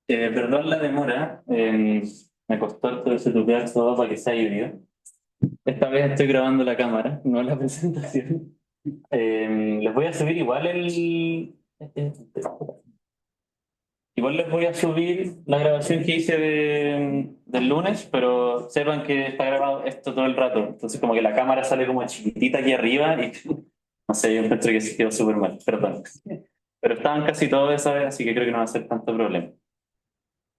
Perdón la demora, me costó todo setupear todo para que sea híbrido. Esta vez estoy grabando la cámara, no la presentación. Les voy a subir igual les voy a subir la grabación que hice del lunes, pero sepan que está grabado esto todo el rato. Entonces como que la cámara sale como chiquitita aquí arriba y no sé, yo encuentro que se quedó súper mal, perdón. Pero estaban casi todos esa vez, así que creo que no va a ser tanto problema.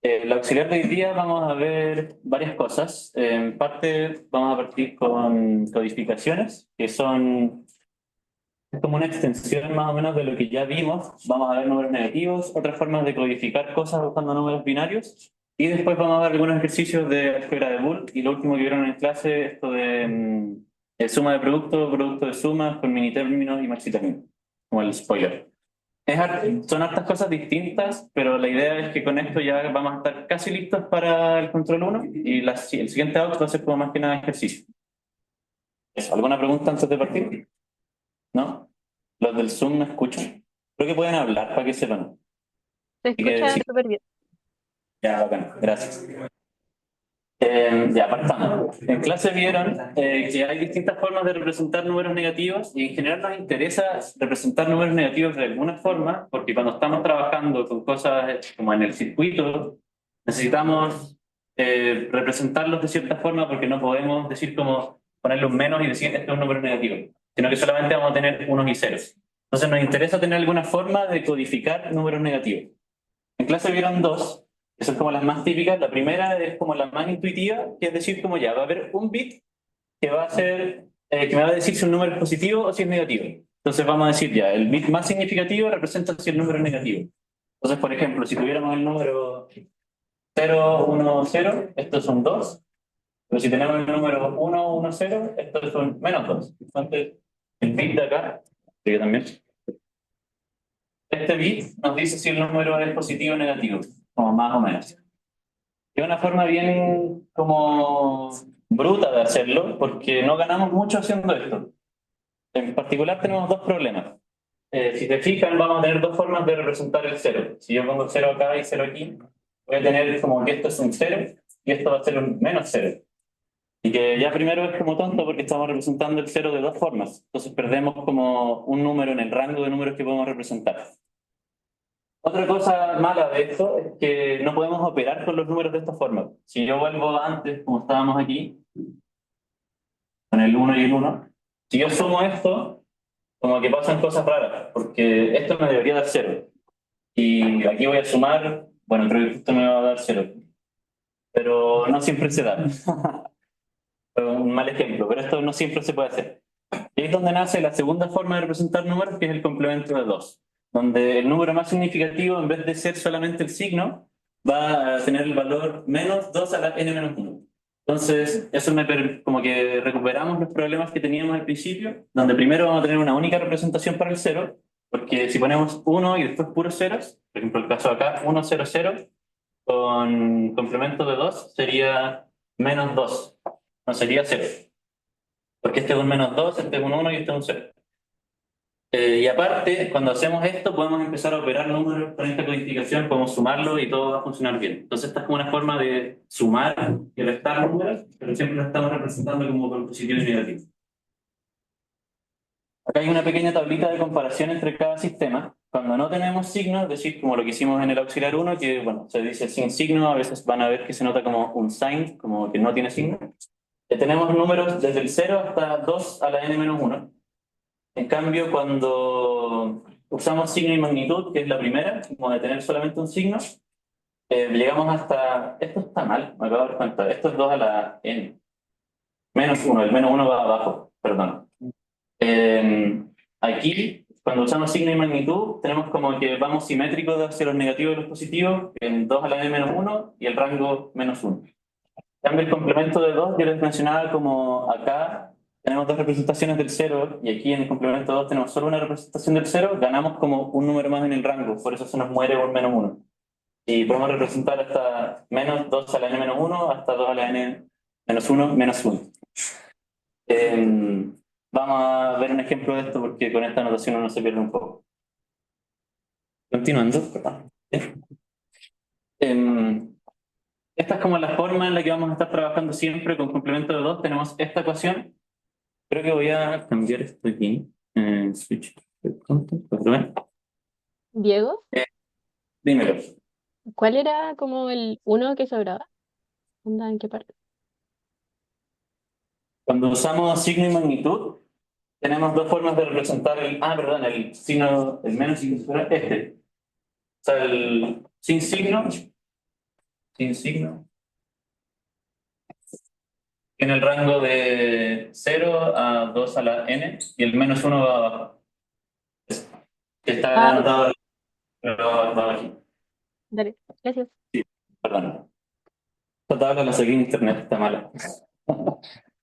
La auxiliar de hoy día vamos a ver varias cosas. En parte vamos a partir con codificaciones, que son es como una extensión más o menos de lo que ya vimos. Vamos a ver números negativos, otras formas de codificar cosas usando números binarios. Y después vamos a ver algunos ejercicios de álgebra de Boole. Y lo último que vieron en clase, esto de suma de producto, producto de sumas con minitérminos y maxitérminos, como el spoiler. Son hartas cosas distintas, pero la idea es que con esto ya vamos a estar casi listos para el control uno y el siguiente auto va a ser como más que nada ejercicio. Eso, ¿alguna pregunta antes de partir? ¿No? Los del Zoom no escuchan. Creo que pueden hablar para que sepan. Se Así que escucha sí, súper bien. ya, bacán, gracias. Ya, partamos. En clase vieron que hay distintas formas de representar números negativos y en general nos interesa representar números negativos de alguna forma porque cuando estamos trabajando con cosas como en el circuito necesitamos representarlos de cierta forma porque no podemos decir como ponerle un menos y decir este es un número negativo, sino que solamente vamos a tener unos y ceros. Entonces nos interesa tener alguna forma de codificar números negativos. En clase vieron dos, que son como las más típicas. La primera es como la más intuitiva, que es decir, como ya va a haber un bit que va a ser, que me va a decir si un número es positivo o si es negativo. Entonces vamos a decir ya, el bit más significativo representa si el número es negativo. Entonces, por ejemplo, si tuviéramos el número 0, 1, 0, esto es un 2, pero si tenemos el número 1, 1, 0, esto es un menos 2. Entonces, el bit de acá, que yo también, este bit nos dice si el número es positivo o negativo, como más o menos. Es una forma bien como bruta de hacerlo, porque no ganamos mucho haciendo esto. En particular tenemos dos problemas. Si te fijan, vamos a tener dos formas de representar el cero. Si yo pongo cero acá y cero aquí, voy a tener como que esto es un cero y esto va a ser un menos cero. Y que ya primero es como tonto porque estamos representando el cero de dos formas. Entonces perdemos como un número en el rango de números que podemos representar. Otra cosa mala de esto es que no podemos operar con los números de esta forma. Si yo vuelvo antes, como estábamos aquí, con el uno y el uno, si yo sumo esto, como que pasan cosas raras, porque esto me debería dar cero. Y aquí voy a sumar, bueno, creo que esto me va a dar cero, pero no siempre se da. Fue un mal ejemplo, pero esto no siempre se puede hacer. Y es donde nace la segunda forma de representar números, que es el complemento de 2, donde el número más significativo, en vez de ser solamente el signo, va a tener el valor menos 2 a la n menos uno. Entonces, eso como que recuperamos los problemas que teníamos al principio, donde primero vamos a tener una única representación para el cero, porque si ponemos uno y después puros ceros, por ejemplo el caso de acá, uno 0 0 con complemento de 2 sería menos 2, no sería cero. Porque este es un menos 2, este es un uno y este es un cero. Y aparte, cuando hacemos esto, podemos empezar a operar números con esta codificación, podemos sumarlo y todo va a funcionar bien. Entonces, esta es como una forma de sumar y restar números, pero siempre lo estamos representando como con positivo y negativo. Acá hay una pequeña tablita de comparación entre cada sistema. Cuando no tenemos signos, es decir, como lo que hicimos en el auxiliar uno, que bueno, se dice sin signo, a veces van a ver que se nota como un sign, como que no tiene signo. Tenemos números desde el cero hasta 2 a la n menos uno. En cambio, cuando usamos signo y magnitud, que es la primera, como de tener solamente un signo, llegamos hasta, esto está mal, me acabo de dar cuenta, esto es 2 a la n, menos uno, el menos uno va abajo, perdón. Eh, Aquí, cuando usamos signo y magnitud, tenemos como que vamos simétricos hacia los negativos y los positivos, en 2 a la n menos uno y el rango menos uno. Cambio el complemento de 2 yo les mencionaba como acá tenemos dos representaciones del cero y aquí en el complemento de 2 tenemos solo una representación del cero, ganamos como un número más en el rango, por eso se nos muere un menos uno. Y podemos representar hasta menos 2 a la n menos uno hasta 2 a la n menos uno menos uno. Vamos a ver un ejemplo de esto porque con esta anotación uno se pierde un poco. Continuando, perdón. Em, Esta es como la forma en la que vamos a estar trabajando siempre con complemento de 2. Tenemos esta ecuación. Creo que voy a cambiar esto aquí. Switch. Perdón. Diego, Eh, Dímelo. ¿cuál era como el uno que sobraba? Onda, ¿en qué parte? Cuando usamos signo y magnitud, tenemos dos formas de representar perdón, el signo, el menos signo, este. O sea, el sin signo, tiene el rango de 0 a 2 a la n y el -1 va abajo. Que está Ah, anotado va aquí. dale, gracias. Perdón. Esta tabla la saqué en internet, está mala.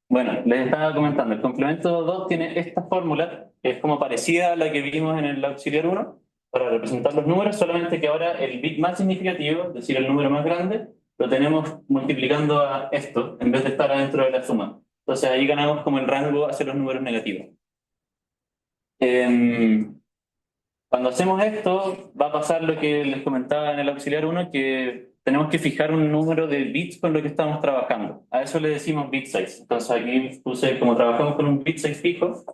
Bueno, les estaba comentando, el complemento 2 tiene esta fórmula, que es como parecida a la que vimos en el auxiliar uno para representar los números, solamente que ahora el bit más significativo, es decir, el número más grande, lo tenemos multiplicando a esto, en vez de estar adentro de la suma. Entonces ahí ganamos como el rango hacia los números negativos. Em, Cuando hacemos esto, va a pasar lo que les comentaba en el auxiliar uno, que tenemos que fijar un número de bits con lo que estamos trabajando. A eso le decimos bit size. Entonces aquí puse, como trabajamos con un bit size fijo,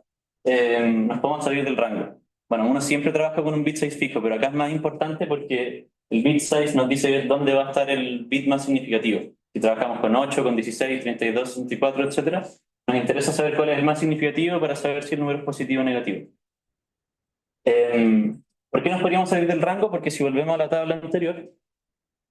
nos podemos salir del rango. Bueno, uno siempre trabaja con un bit size fijo, pero acá es más importante porque el bit size nos dice dónde va a estar el bit más significativo. Si trabajamos con 8, con 16, 32, 64, etcétera, nos interesa saber cuál es el más significativo para saber si el número es positivo o negativo. ¿Por qué nos podríamos salir del rango? Porque si volvemos a la tabla anterior,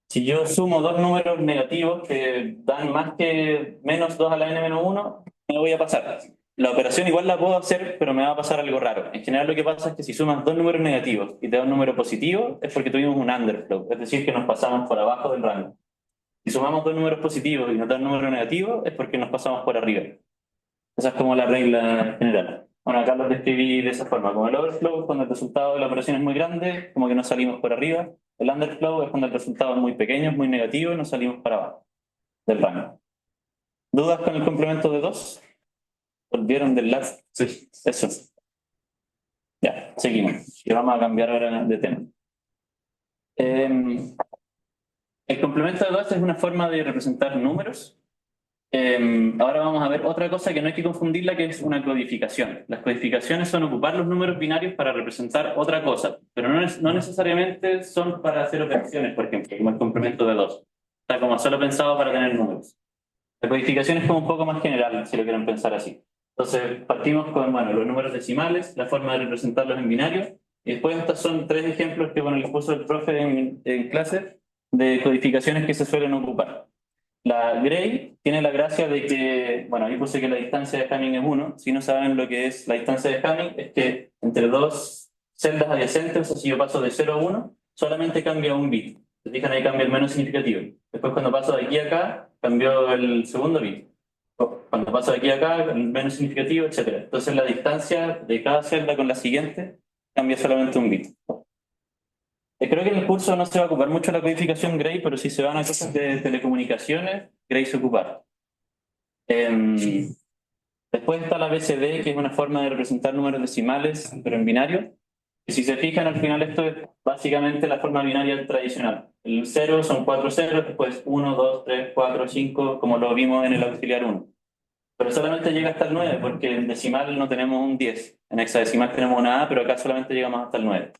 si yo sumo dos números negativos que dan más que -2 a la n-1, me voy a pasar. La operación igual la puedo hacer, pero me va a pasar algo raro. En general lo que pasa es que si sumas dos números negativos y te da un número positivo, es porque tuvimos un underflow, es decir, que nos pasamos por abajo del rango. Si sumamos dos números positivos y nos da un número negativo, es porque nos pasamos por arriba. Esa es como la regla general. Bueno, acá lo describí de esa forma. Como el overflow es cuando el resultado de la operación es muy grande, como que nos salimos por arriba. El underflow es cuando el resultado es muy pequeño, es muy negativo y nos salimos para abajo del rango. ¿Dudas con el complemento de dos? ¿Volvieron del lab? Sí. Eso. Ya, seguimos. Y vamos a cambiar ahora de tema. Eh, el complemento de dos es una forma de representar números. Ahora vamos a ver otra cosa que no hay que confundirla, que es una codificación. Las codificaciones son ocupar los números binarios para representar otra cosa, pero no necesariamente son para hacer operaciones, por ejemplo, como el complemento de dos. Está como solo pensado para tener números. La codificación es como un poco más general, si lo quieren pensar así. Entonces, partimos con bueno, los números decimales, la forma de representarlos en binario, y después estos son tres ejemplos que bueno, les puso el profe en clase de codificaciones que se suelen ocupar. La Gray tiene la gracia de que, bueno, ahí puse que la distancia de Hamming es 1. Si no saben lo que es la distancia de Hamming, es que entre dos celdas adyacentes, o sea, si yo paso de 0 a 1, solamente cambia un bit. Se fijan, ahí cambia el menos significativo. Después, cuando paso de aquí a acá, cambió el segundo bit. Cuando paso de aquí a acá, el menos significativo, etcétera. Entonces, la distancia de cada celda con la siguiente cambia solamente un bit. Creo que en el curso no se va a ocupar mucho la codificación Gray, pero si se van a cosas de telecomunicaciones, Gray se ocupa. Em, Después está la BCD, que es una forma de representar números decimales, pero en binario. Y si se fijan, al final esto es básicamente la forma binaria tradicional. El 0 son 4 ceros, después 1, 2, 3, 4, 5, como lo vimos en el auxiliar uno. Pero solamente llega hasta el 9, porque en decimal no tenemos un 10. En hexadecimal tenemos una A, pero acá solamente llegamos hasta el 9.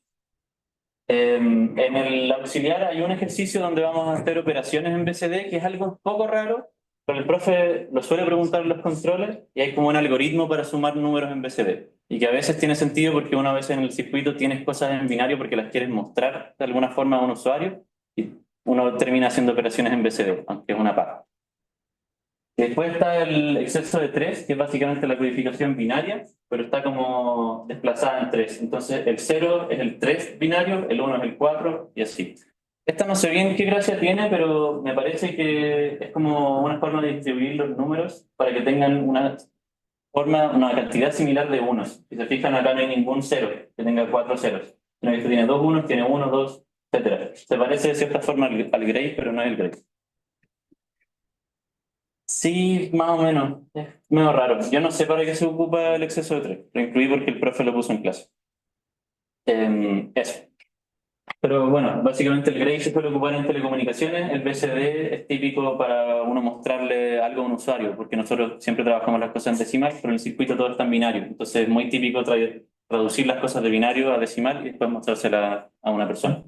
En el auxiliar hay un ejercicio donde vamos a hacer operaciones en BCD, que es algo un poco raro, pero el profe lo suele preguntar en los controles y hay como un algoritmo para sumar números en BCD. Y que a veces tiene sentido porque una vez en el circuito tienes cosas en binario porque las quieres mostrar de alguna forma a un usuario y uno termina haciendo operaciones en BCD, aunque es una paja. Después está el exceso de 3, que es básicamente la codificación binaria, pero está como desplazada en 3. Entonces el 0 es el 3 binario, el 1 es el 4 y así. Esta no sé bien qué gracia tiene, pero me parece que es como una forma de distribuir los números para que tengan una cantidad similar de unos. Si se fijan, acá no hay ningún cero que tenga cuatro ceros, sino que esto tiene dos unos, tiene uno, dos, etcétera. Se parece de cierta forma al Gray, pero no es el Gray. Sí, más o menos. Es medio raro. Yo no sé para qué se ocupa el exceso de tres. Lo incluí porque el profe lo puso en clase. Eso. Pero bueno, básicamente el Gray se suele ocupar en telecomunicaciones, el BCD es típico para uno mostrarle algo a un usuario, porque nosotros siempre trabajamos las cosas en decimal, pero en el circuito todo está en binario. Entonces es muy típico traducir las cosas de binario a decimal y después mostrárselas a una persona.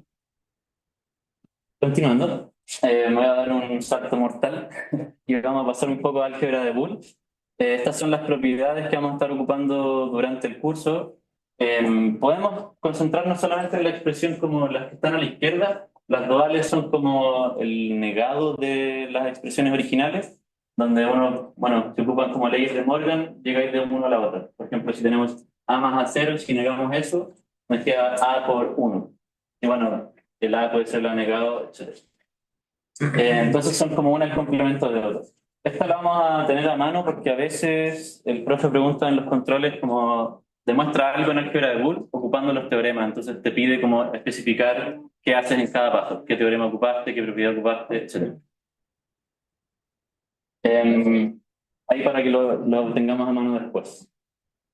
Continuando, me voy a dar un salto mortal y vamos a pasar un poco a álgebra de Boole. Estas son las propiedades que vamos a estar ocupando durante el curso. Podemos concentrarnos solamente en la expresión como las que están a la izquierda. Las duales son como el negado de las expresiones originales, donde uno, bueno, se ocupan como leyes de Morgan, llegáis de uno a la otra. Por ejemplo, si tenemos a más a cero, si negamos eso, nos queda a por uno. Y bueno, el A puede ser lo negado, etc. Entonces son como una el complemento de otro. Esta la vamos a tener a mano porque a veces el profe pregunta en los controles como demuestra algo en álgebra de Boole ocupando los teoremas. Entonces te pide como especificar qué haces en cada paso, qué teorema ocupaste, qué propiedad ocupaste, etc. Ahí para que lo tengamos a mano después.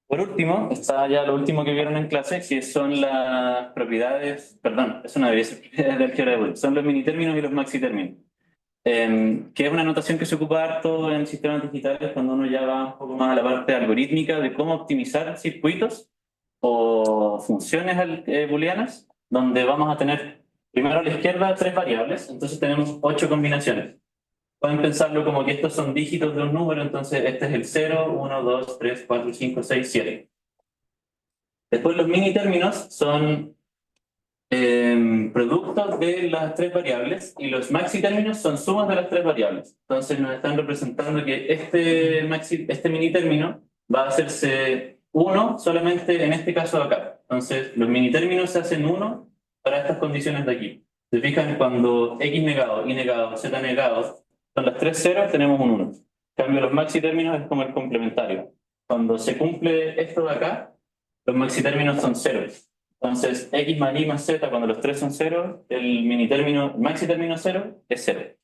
Por último, está ya lo último que vieron en clase, que son las propiedades, perdón, eso no debería ser propiedades de álgebra de Boole, son los minitérminos y los maxitérminos. Que es una notación que se ocupa harto en sistemas digitales cuando uno ya va un poco más a la parte algorítmica de cómo optimizar circuitos o funciones booleanas, donde vamos a tener primero a la izquierda tres variables, entonces tenemos ocho combinaciones. Pueden pensarlo como que estos son dígitos de un número, entonces este es el 0, 1, 2, 3, 4, 5, 6, 7. Después los mini términos son productos de las tres variables y los maxi términos son sumas de las tres variables. Entonces nos están representando que este mini término va a hacerse uno solamente en este caso de acá. Entonces los mini términos se hacen uno para estas condiciones de aquí. Se fijan cuando x negado, y negado, z negado son las tres ceros, tenemos un 1. En cambio los maxi términos es como el complementario. Cuando se cumple esto de acá, los maxi términos son ceros. Entonces, x más y más z, cuando los tres son cero, el maxi término cero es cero.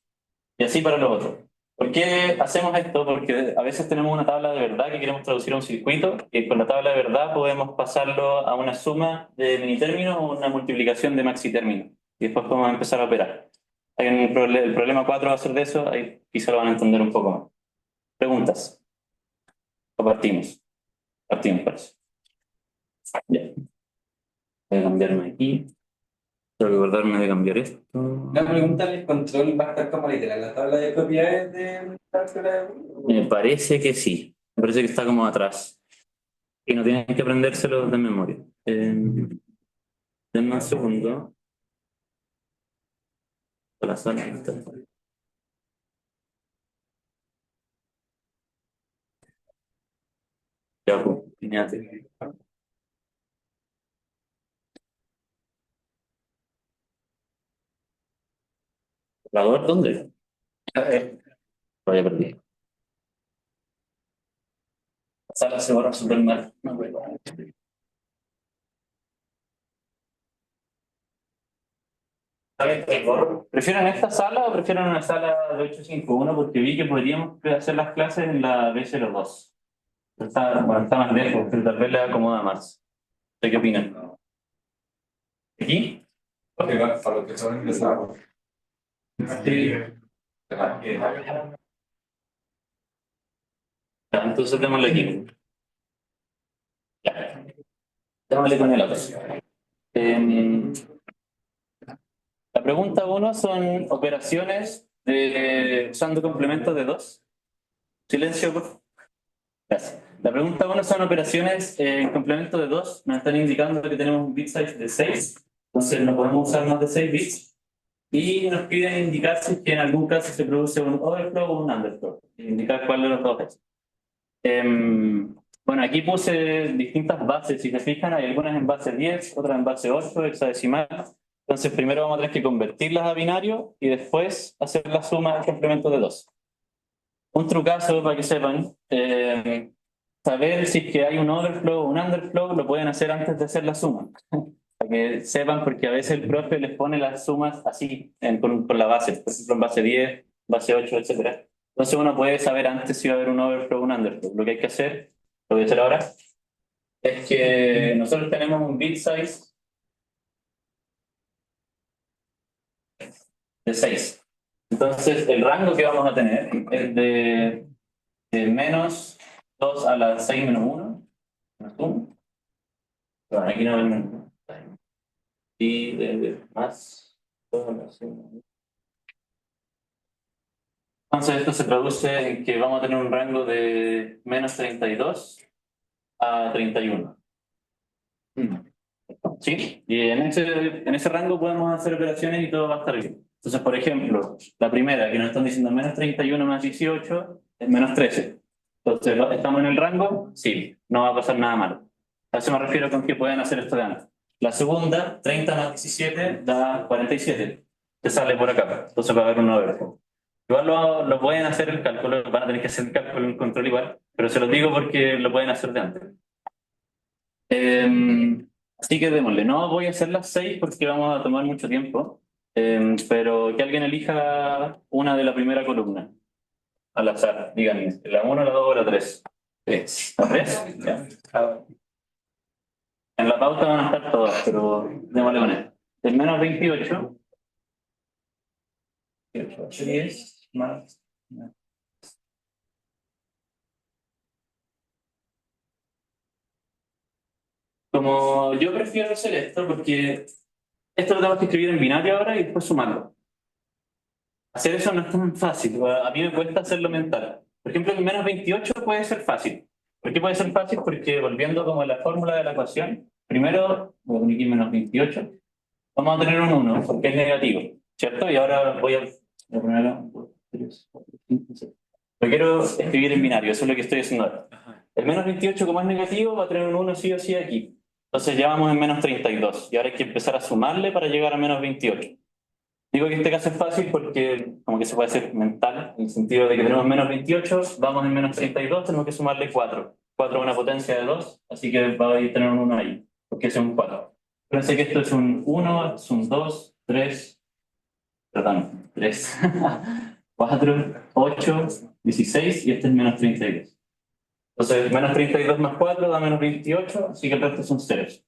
Y así para los otros. ¿Por qué hacemos esto? Porque a veces tenemos una tabla de verdad que queremos traducir a un circuito y con la tabla de verdad podemos pasarlo a una suma de minitérminos o una multiplicación de maxi términos. Y después podemos empezar a operar. El problema 4 va a ser de eso, ahí quizá lo van a entender un poco más. ¿Preguntas? ¿O partimos? Partimos, parece. Ya. Voy a cambiarme aquí. Tengo que acordarme de cambiar esto. La pregunta del control va a estar como literal, la tabla de propiedades de la. Me parece que sí. Me parece que está como atrás. Y no tienen que aprendérselo de memoria. Denme un segundo. La sala está. Ya, pues, fíjate. ¿Salvador dónde? Vaya perdido. La sala se borra súper mal. No, pero- ¿Prefieren esta sala o prefieren una sala de 851? Porque vi que podríamos hacer las clases en la B02. Bueno, está más lejos, pero tal vez le acomoda más. ¿Usted qué opinan? ¿Aquí? Para los que son ingresados. Sí. Ya, entonces démosle aquí. Ya, démosle con el otro. Em, la pregunta uno son operaciones usando complementos de dos. Silencio, por favor. Gracias. La pregunta uno son operaciones en complemento de dos. Nos están indicando que tenemos un bit size de 6. Entonces no podemos usar más de 6 bits. Y nos piden indicar si es que en algún caso se produce un overflow o un underflow. Indicar cuál de los dos es. Bueno, aquí puse distintas bases, si se fijan, hay algunas en base 10, otras en base 8, hexadecimal. Entonces primero vamos a tener que convertirlas a binario y después hacer la suma del complemento de 2. Un trucazo para que sepan, saber si es que hay un overflow o un underflow lo pueden hacer antes de hacer la suma. Para que sepan, porque a veces el profe les pone las sumas así, con la base, por ejemplo en base 10, base 8, etc. Entonces uno puede saber antes si va a haber un overflow o un underflow. Lo que hay que hacer, lo voy a hacer ahora, es que nosotros tenemos un bit size de 6. Entonces, el rango que vamos a tener es de menos 2 a la 6 menos 1, menos 1. Bueno, aquí no ven. Y de más 2 a la 6 menos 1. Entonces, esto se traduce en que vamos a tener un rango de menos 32 a 31. ¿Sí? Y en ese rango podemos hacer operaciones y todo va a estar bien. Entonces, por ejemplo, la primera que nos están diciendo menos 31 más 18 es menos 13. Entonces, ¿estamos en el rango? Sí, no va a pasar nada malo. A eso me refiero con que pueden hacer esto de antes. La segunda, 30 más 17 da 47. Te sale por acá. Entonces va a haber un nuevo. Igual lo pueden hacer el cálculo, van a tener que hacer el cálculo en control igual, pero se los digo porque lo pueden hacer de antes. Así que démosle, no voy a hacer las 6 porque vamos a tomar mucho tiempo, pero que alguien elija una de la primera columna, al azar, díganme, la 1, la 2 o la 3. ¿La 3? Ya. En la pauta van a estar todas, pero démosle con esto. El menos 28, 10 más. Como yo prefiero hacer esto porque esto lo tengo que escribir en binario ahora y después sumarlo. Hacer eso no es tan fácil, a mí me cuesta hacerlo mental. Por ejemplo, el menos 28 puede ser fácil. ¿Por qué puede ser fácil? Porque volviendo como a la fórmula de la ecuación, primero, voy a poner aquí menos 28, vamos a tener un 1 porque es negativo, ¿cierto? Y ahora voy a poner 1, 2, 3, 4, 5, 6. Lo quiero escribir en binario, eso es lo que estoy haciendo ahora. El menos 28 como es negativo va a tener un 1 sí o sí aquí. Entonces ya vamos en menos 32 y ahora hay que empezar a sumarle para llegar a menos 28. Digo que este caso es fácil porque como que se puede hacer mental, en el sentido de que tenemos menos 28, vamos en menos 32, tenemos que sumarle 4. 4 es una potencia de 2, así que va a tener un 1 ahí, porque es un 4. Fíjense que esto es un 1, es un 2, 3, perdón, 3, 4, 8, 16 y este es menos 32. Entonces, menos 32 más 4 da menos 28, así que el resto son ceros.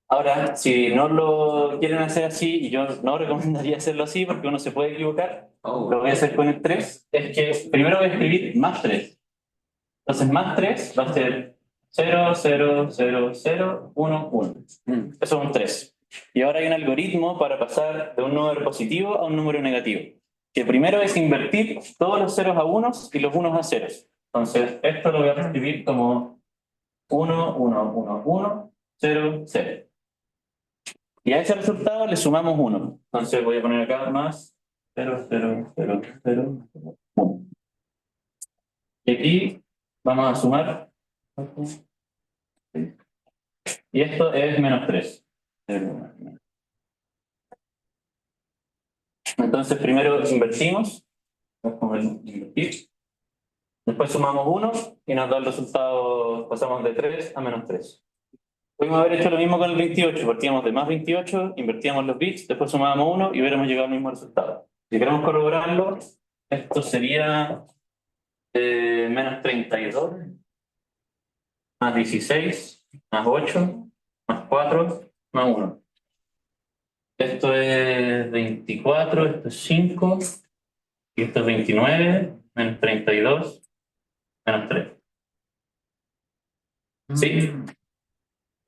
Ahora, si no lo quieren hacer así, y yo no recomendaría hacerlo así porque uno se puede equivocar, lo voy a hacer con el 3, es que primero voy a escribir más 3. Entonces, más 3 va a ser 0, 0, 0, 0, 1, 1. Eso es un 3. Y ahora hay un algoritmo para pasar de un número positivo a un número negativo. Que primero es invertir todos los ceros a unos y los unos a ceros. Entonces, esto lo voy a escribir como 1, 1, 1, 1, 0, 0. Y a ese resultado le sumamos 1. Entonces voy a poner acá más 0, 0, 0, 0, 1. Y aquí vamos a sumar. Y esto es menos 3. Entonces primero invertimos. Invertir. Después sumamos 1 y nos da el resultado, pasamos de 3 a menos 3. Pudimos haber hecho lo mismo con el 28, partíamos de más 28, invertíamos los bits, después sumábamos 1 y hubiéramos llegado al mismo resultado. Si queremos corroborarlo, esto sería menos 32, más 16, más 8, más 4, más 1. Esto es 24, esto es 5, y esto es 29, menos 32, menos 3. ¿Sí?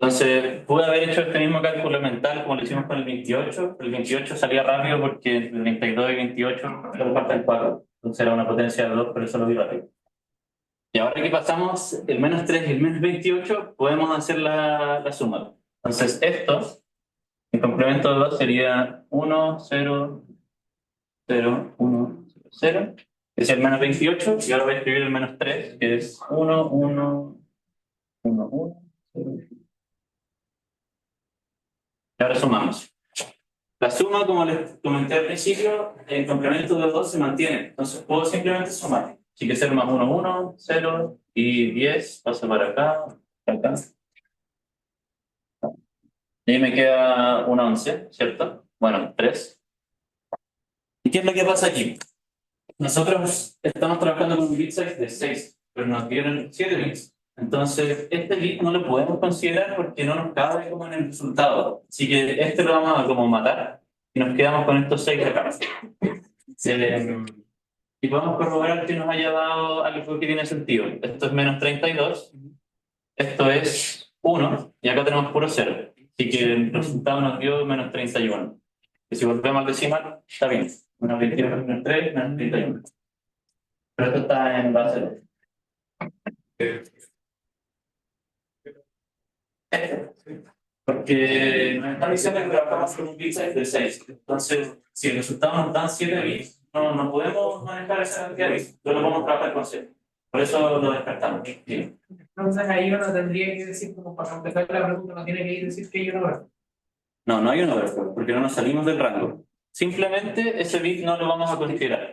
Entonces, pude haber hecho este mismo cálculo mental como lo hicimos con el 28. El 28 salía rápido porque el 32 y 28 solo faltan 4. Entonces era una potencia de 2, pero eso lo vi rápido. Y ahora que pasamos el menos 3 y el menos 28, podemos hacer la suma. Entonces, esto, en complemento de 2 sería 1, 0, 0, 1, 0, 0, que es el menos 28, y ahora voy a escribir el menos 3, que es 1, 1, 1, 1, 0. Y ahora sumamos. La suma, como les comenté al principio, en complemento de 2 se mantiene. Entonces puedo simplemente sumar. Así que 0 más 1, 1, 0 y 10 pasa para acá, acá. Y ahí me queda una 11, ¿cierto? Bueno, 3. ¿Y qué es lo que pasa aquí? Nosotros estamos trabajando con un bit size de 6, pero nos dieron 7 bits. Entonces, este bit no lo podemos considerar porque no nos cabe como en el resultado. Así que este lo vamos a como matar y nos quedamos con estos 6 de acá. Y podemos corroborar que nos haya dado algo que tiene sentido. Esto es menos 32, esto es 1 y acá tenemos puro 0. Así que el resultado nos dio menos 31. Y si volvemos al decimal, está bien. Menos 22 menos 3, menos 31. Pero esto está en base 2. Porque nos están diciendo que trabajamos con un bit size de 6. Entonces, si el resultado nos dan 7 bits, no podemos manejar esa cantidad de bits. Solo podemos trabajar con 6. Por eso lo descartamos. Sí. Entonces ahí uno tendría que decir, como para completar la pregunta, no tiene que decir que hay un overflow. No hay un overflow, porque no nos salimos del rango. Simplemente ese bit no lo vamos a considerar.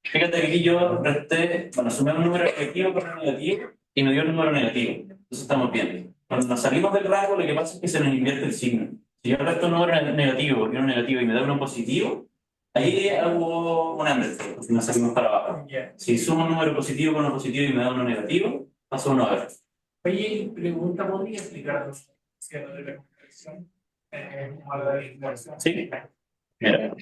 Fíjate que aquí yo resté, sumé un número negativo con un negativo y me dio un número negativo. Entonces estamos bien. Cuando nos salimos del rango, lo que pasa es que se nos invierte el signo. Si yo resto un número negativo y uno negativo y me da uno positivo, ahí hago un underscore, porque nos salimos para abajo. Si sumo un número positivo con uno positivo y me da uno negativo, paso uno a ver. Oye, pregunta, ¿podría explicarnos si de la conversión a la de inversión? Sí. Mira.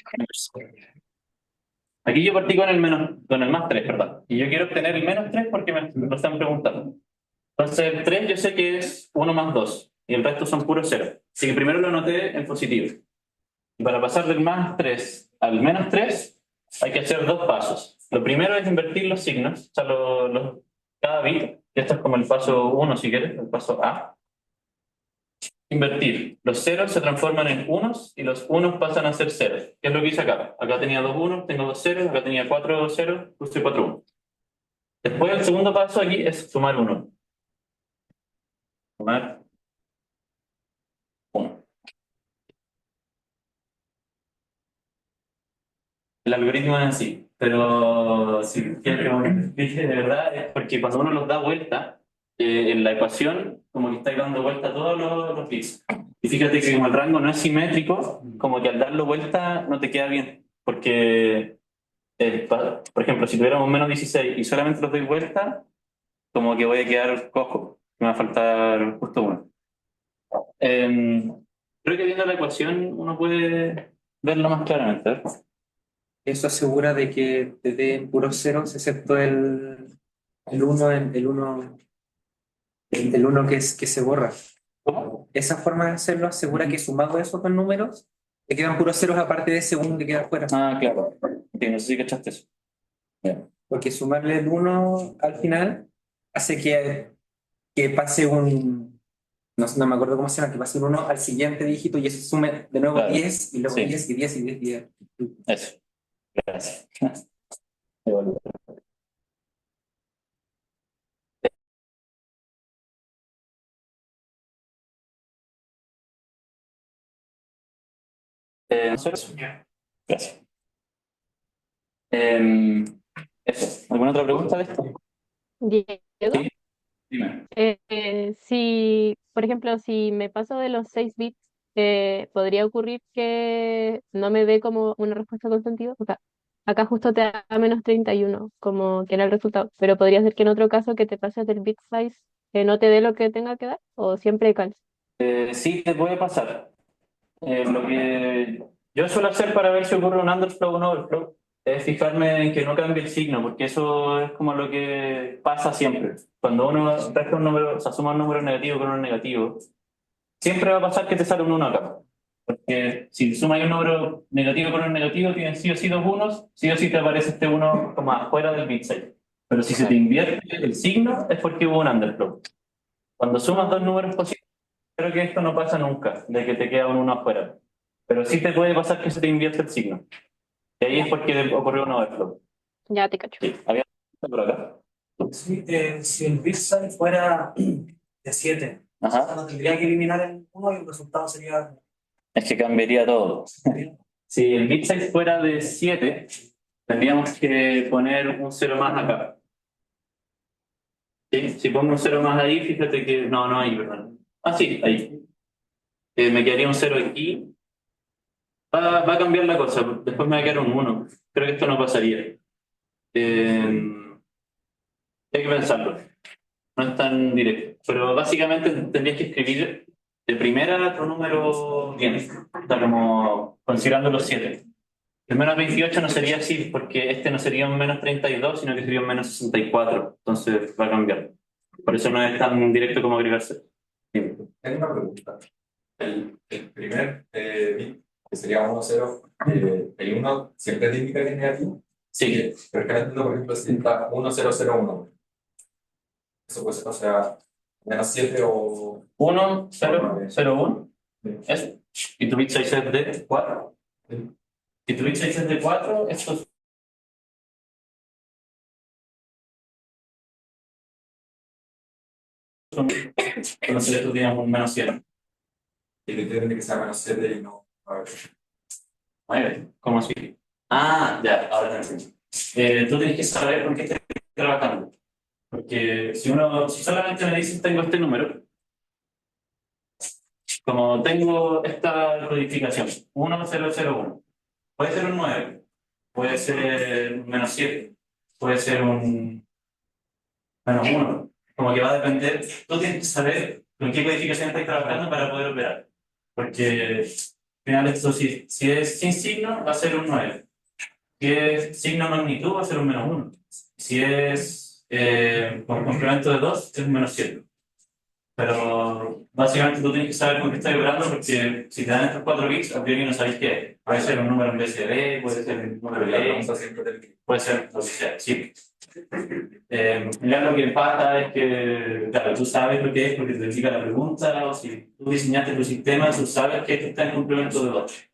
Aquí yo partí con el más 3, ¿verdad? Y yo quiero obtener el menos 3 porque me lo están preguntando. Entonces el 3 yo sé que es 1 más 2 y el resto son puros 0. Así que primero lo anoté en positivo. Y para pasar del más 3 al menos 3 hay que hacer 2 pasos. Lo primero es invertir los signos, o sea, cada bit, que esto es como el paso 1 si quieres, el paso A. Invertir. Los ceros se transforman en unos y los unos pasan a ser ceros. ¿Qué es lo que hice acá? Acá tenía 2 unos, tengo 2 ceros, acá tenía 4 ceros, puse 4 unos. Después el segundo paso aquí es sumar 1. Sumar 1. El algoritmo es así, pero si quieres que me explique de verdad es porque cuando uno los da vuelta, en la ecuación como que estáis dando vuelta todos los bits. Y fíjate que como el rango no es simétrico, como que al darlo vuelta no te queda bien, porque por ejemplo, si tuviéramos menos 16 y solamente los doy vuelta, como que voy a quedar cojo, me va a faltar justo uno. Creo que viendo la ecuación uno puede verlo más claramente. ¿Eh? Eso asegura de que te den puros ceros, excepto el uno el uno que se borra. ¿Cómo? Esa forma de hacerlo asegura que sumado esos dos números, te quedan puros ceros aparte de ese uno que queda afuera. Ah, claro. Sí, no sé si cachaste eso. Yeah. Porque sumarle el uno al final hace que pase no me acuerdo cómo se llama, que pase un 1 al siguiente dígito y eso sume de nuevo Claro. 10 y luego Sí. 10 y 10 y 10 y 10. Eso. Gracias. Igual. Eso. Gracias. Eso. ¿Alguna otra pregunta de esto? Diego, Sí, dime. si, por ejemplo, si me paso de los 6 bits, podría ocurrir que no me dé como una respuesta con sentido. O sea, acá justo te da menos 31, como que era el resultado, pero podría ser que en otro caso que te pases del bit size no te dé lo que tenga que dar, o siempre calza. Sí, te puede pasar. Lo que yo suelo hacer para ver si ocurre un underflow o un overflow es fijarme en que no cambie el signo, porque eso es como lo que pasa siempre. Cuando uno resta un número, o sea, suma un número negativo con un negativo, siempre va a pasar que te sale un 1 acá. Porque si sumas un número negativo con un negativo, tienes sí o sí dos unos, sí o sí te aparece este uno como afuera del bit set. Pero si se te invierte el signo, es porque hubo un underflow. Cuando sumas dos números positivos, creo que esto no pasa nunca, de que te queda un 1 afuera. Pero sí te puede pasar que se te invierte el signo. Y ahí es porque ocurrió un overflow. Ya te cacho. Sí, había por acá. Sí, si el bit size fuera de 7, Ajá. no tendría que eliminar el 1 y el resultado sería. Es que cambiaría todo. Si el bit size fuera de 7, tendríamos que poner un 0 más acá. ¿Sí? Si pongo un 0 más ahí, fíjate que. No hay, ¿verdad? Ah, sí, ahí. Me quedaría un 0 aquí. Va a cambiar la cosa. Después me va a quedar un 1. Creo que esto no pasaría. Hay que pensarlo. no es tan directo. Pero básicamente tendrías que escribir de primera tu número bien, o sea, como considerando los 7. El menos 28 no sería así, porque este no sería un menos 32 sino que sería un menos 64. Entonces va a cambiar. Por eso no es tan directo como agregarse. Sí. Tengo una pregunta. El primer bit, que sería 1, 0, el 1 siempre te indica que es negativo. Sí, Pero es que no entiendo, por ejemplo, si está 1, 0, 0, 1. Eso puede ser, o sea, menos 7 o 1, 0, 0, 1. Sí. Eso. Y tu bit 6 es de 4. Sí. Si tu bit 6 es de 4, esto es. Entonces esto tiene un menos 7. Y te tiene que ser menos 7 y no. A ver. 9. ¿Cómo así? Ah, ya, ahora te entiendo. Tú tienes que saber con qué estás trabajando. Porque si solamente me dices tengo este número, como tengo esta codificación, 1, 0, 0, 1, puede ser un 9, puede ser un menos 7, puede ser un menos 1, como que va a depender, tú tienes que saber con qué codificación estás trabajando para poder operar. Porque al final esto si es sin signo va a ser un 9, si es signo magnitud va a ser un menos 1, si es con complemento de 2 es un menos 7. Pero básicamente tú tienes que saber con qué estás operando porque si te dan estos 4 bits, a priori no sabéis qué es. Puede ser un número en vez de B, puede ser un número de La ley, pregunta siempre del puede ser lo que sea, sí. Ya lo que pasa es que, claro, tú sabes lo que es porque te explica la pregunta, o si tú diseñaste tu sistema, tú sabes que esto está en complemento de 2.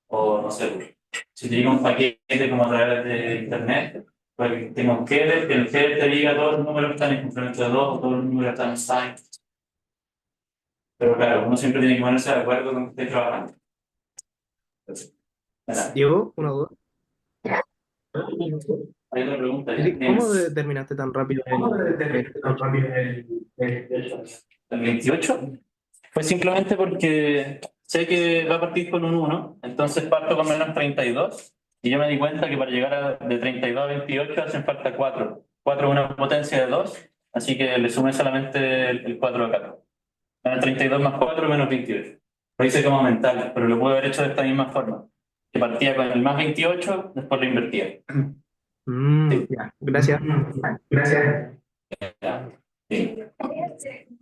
O no sé, si te llega un paquete como a través de internet, pues tengo un header, que el header te diga todos los números que están en complemento de 2 o todos los números que están en sign. Pero claro, uno siempre tiene que ponerse de acuerdo con que esté trabajando. ¿Verdad? Diego, una duda. Hay otra pregunta ya. Eric, ¿cómo determinaste tan rápido el 8? ¿El 28? Fue simplemente porque sé que va a partir con un 1, entonces parto con menos 32 y yo me di cuenta que para llegar de 32 a 28 hacen falta 4. 4 es una potencia de 2, así que le sumé solamente el 4 acá. Menos 32 más 4 menos 28. Lo hice como mental, pero lo pude haber hecho de esta misma forma. Que partía con el más 28, después lo invertía. Sí. Ya, gracias. Gracias. Ya. Sí.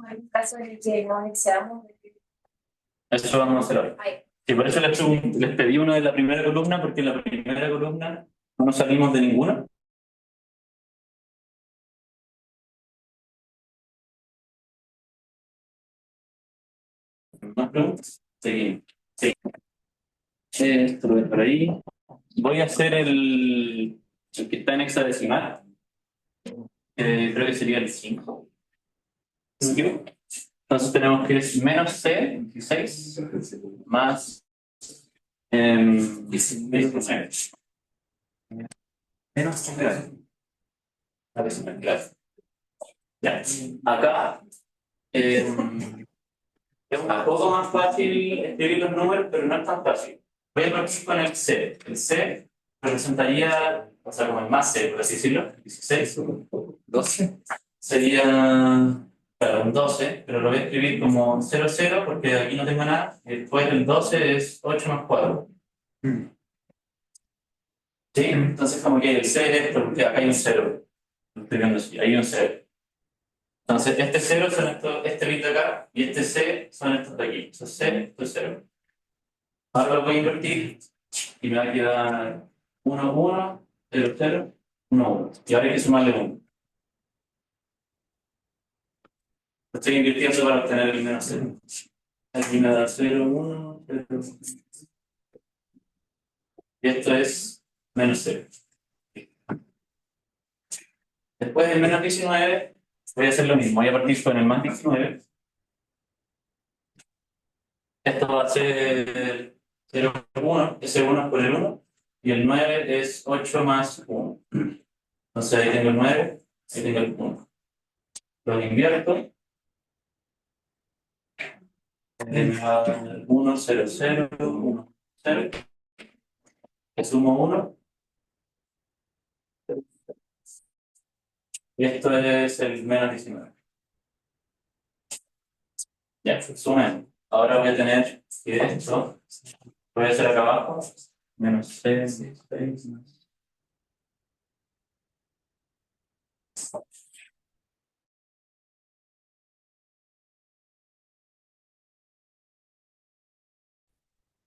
En caso de que no deseamos. Eso vamos a hacer hoy. Sí, por eso les pedí uno de la primera columna, porque en la primera columna no nos salimos de ninguna. ¿Más preguntas? Seguimos. Sí. Esto lo voy por ahí. Voy a hacer el que está en hexadecimal. Creo que sería el 5. Entonces tenemos que es menos C, 16, más 19. Menos C. Claro. Ya. Acá es un poco más fácil escribir los números, pero no es tan fácil. Voy a partir con el C. El C representaría, o sea, como el más C, por así decirlo, 16, 12. Sería, claro, un 12, pero lo voy a escribir como 0, 0, porque aquí no tengo nada. Después el 12 es 8 más 4. ¿Sí? Entonces, como que el C es esto, porque acá hay un 0. Lo estoy viendo así, hay un 0. Entonces, este 0 son estos, este bit de acá, y este C son estos de aquí. Esto es C, esto es 0. Ahora lo voy a invertir y me va a quedar 1, 1, 0, 0, 1, 1. Y ahora hay que sumarle 1. Lo estoy invirtiendo para obtener el menos 0. Aquí me da 0, 1, 0. Y esto es menos 0. Después del menos 19, voy a hacer lo mismo. Voy a partir con el más 19. Esto va a ser 0, 1. Ese 1 es por el 1. Y el 9 es 8 más 1. Entonces ahí tengo el 9, ahí tengo el 1. Lo invierto. Me va a dar 1, 0, 0, 1, 0. Le sumo 1. Y esto es el menos 19. Ya, sumen. Ahora voy a tener que esto, voy a hacer acá abajo, menos 6, 6 más.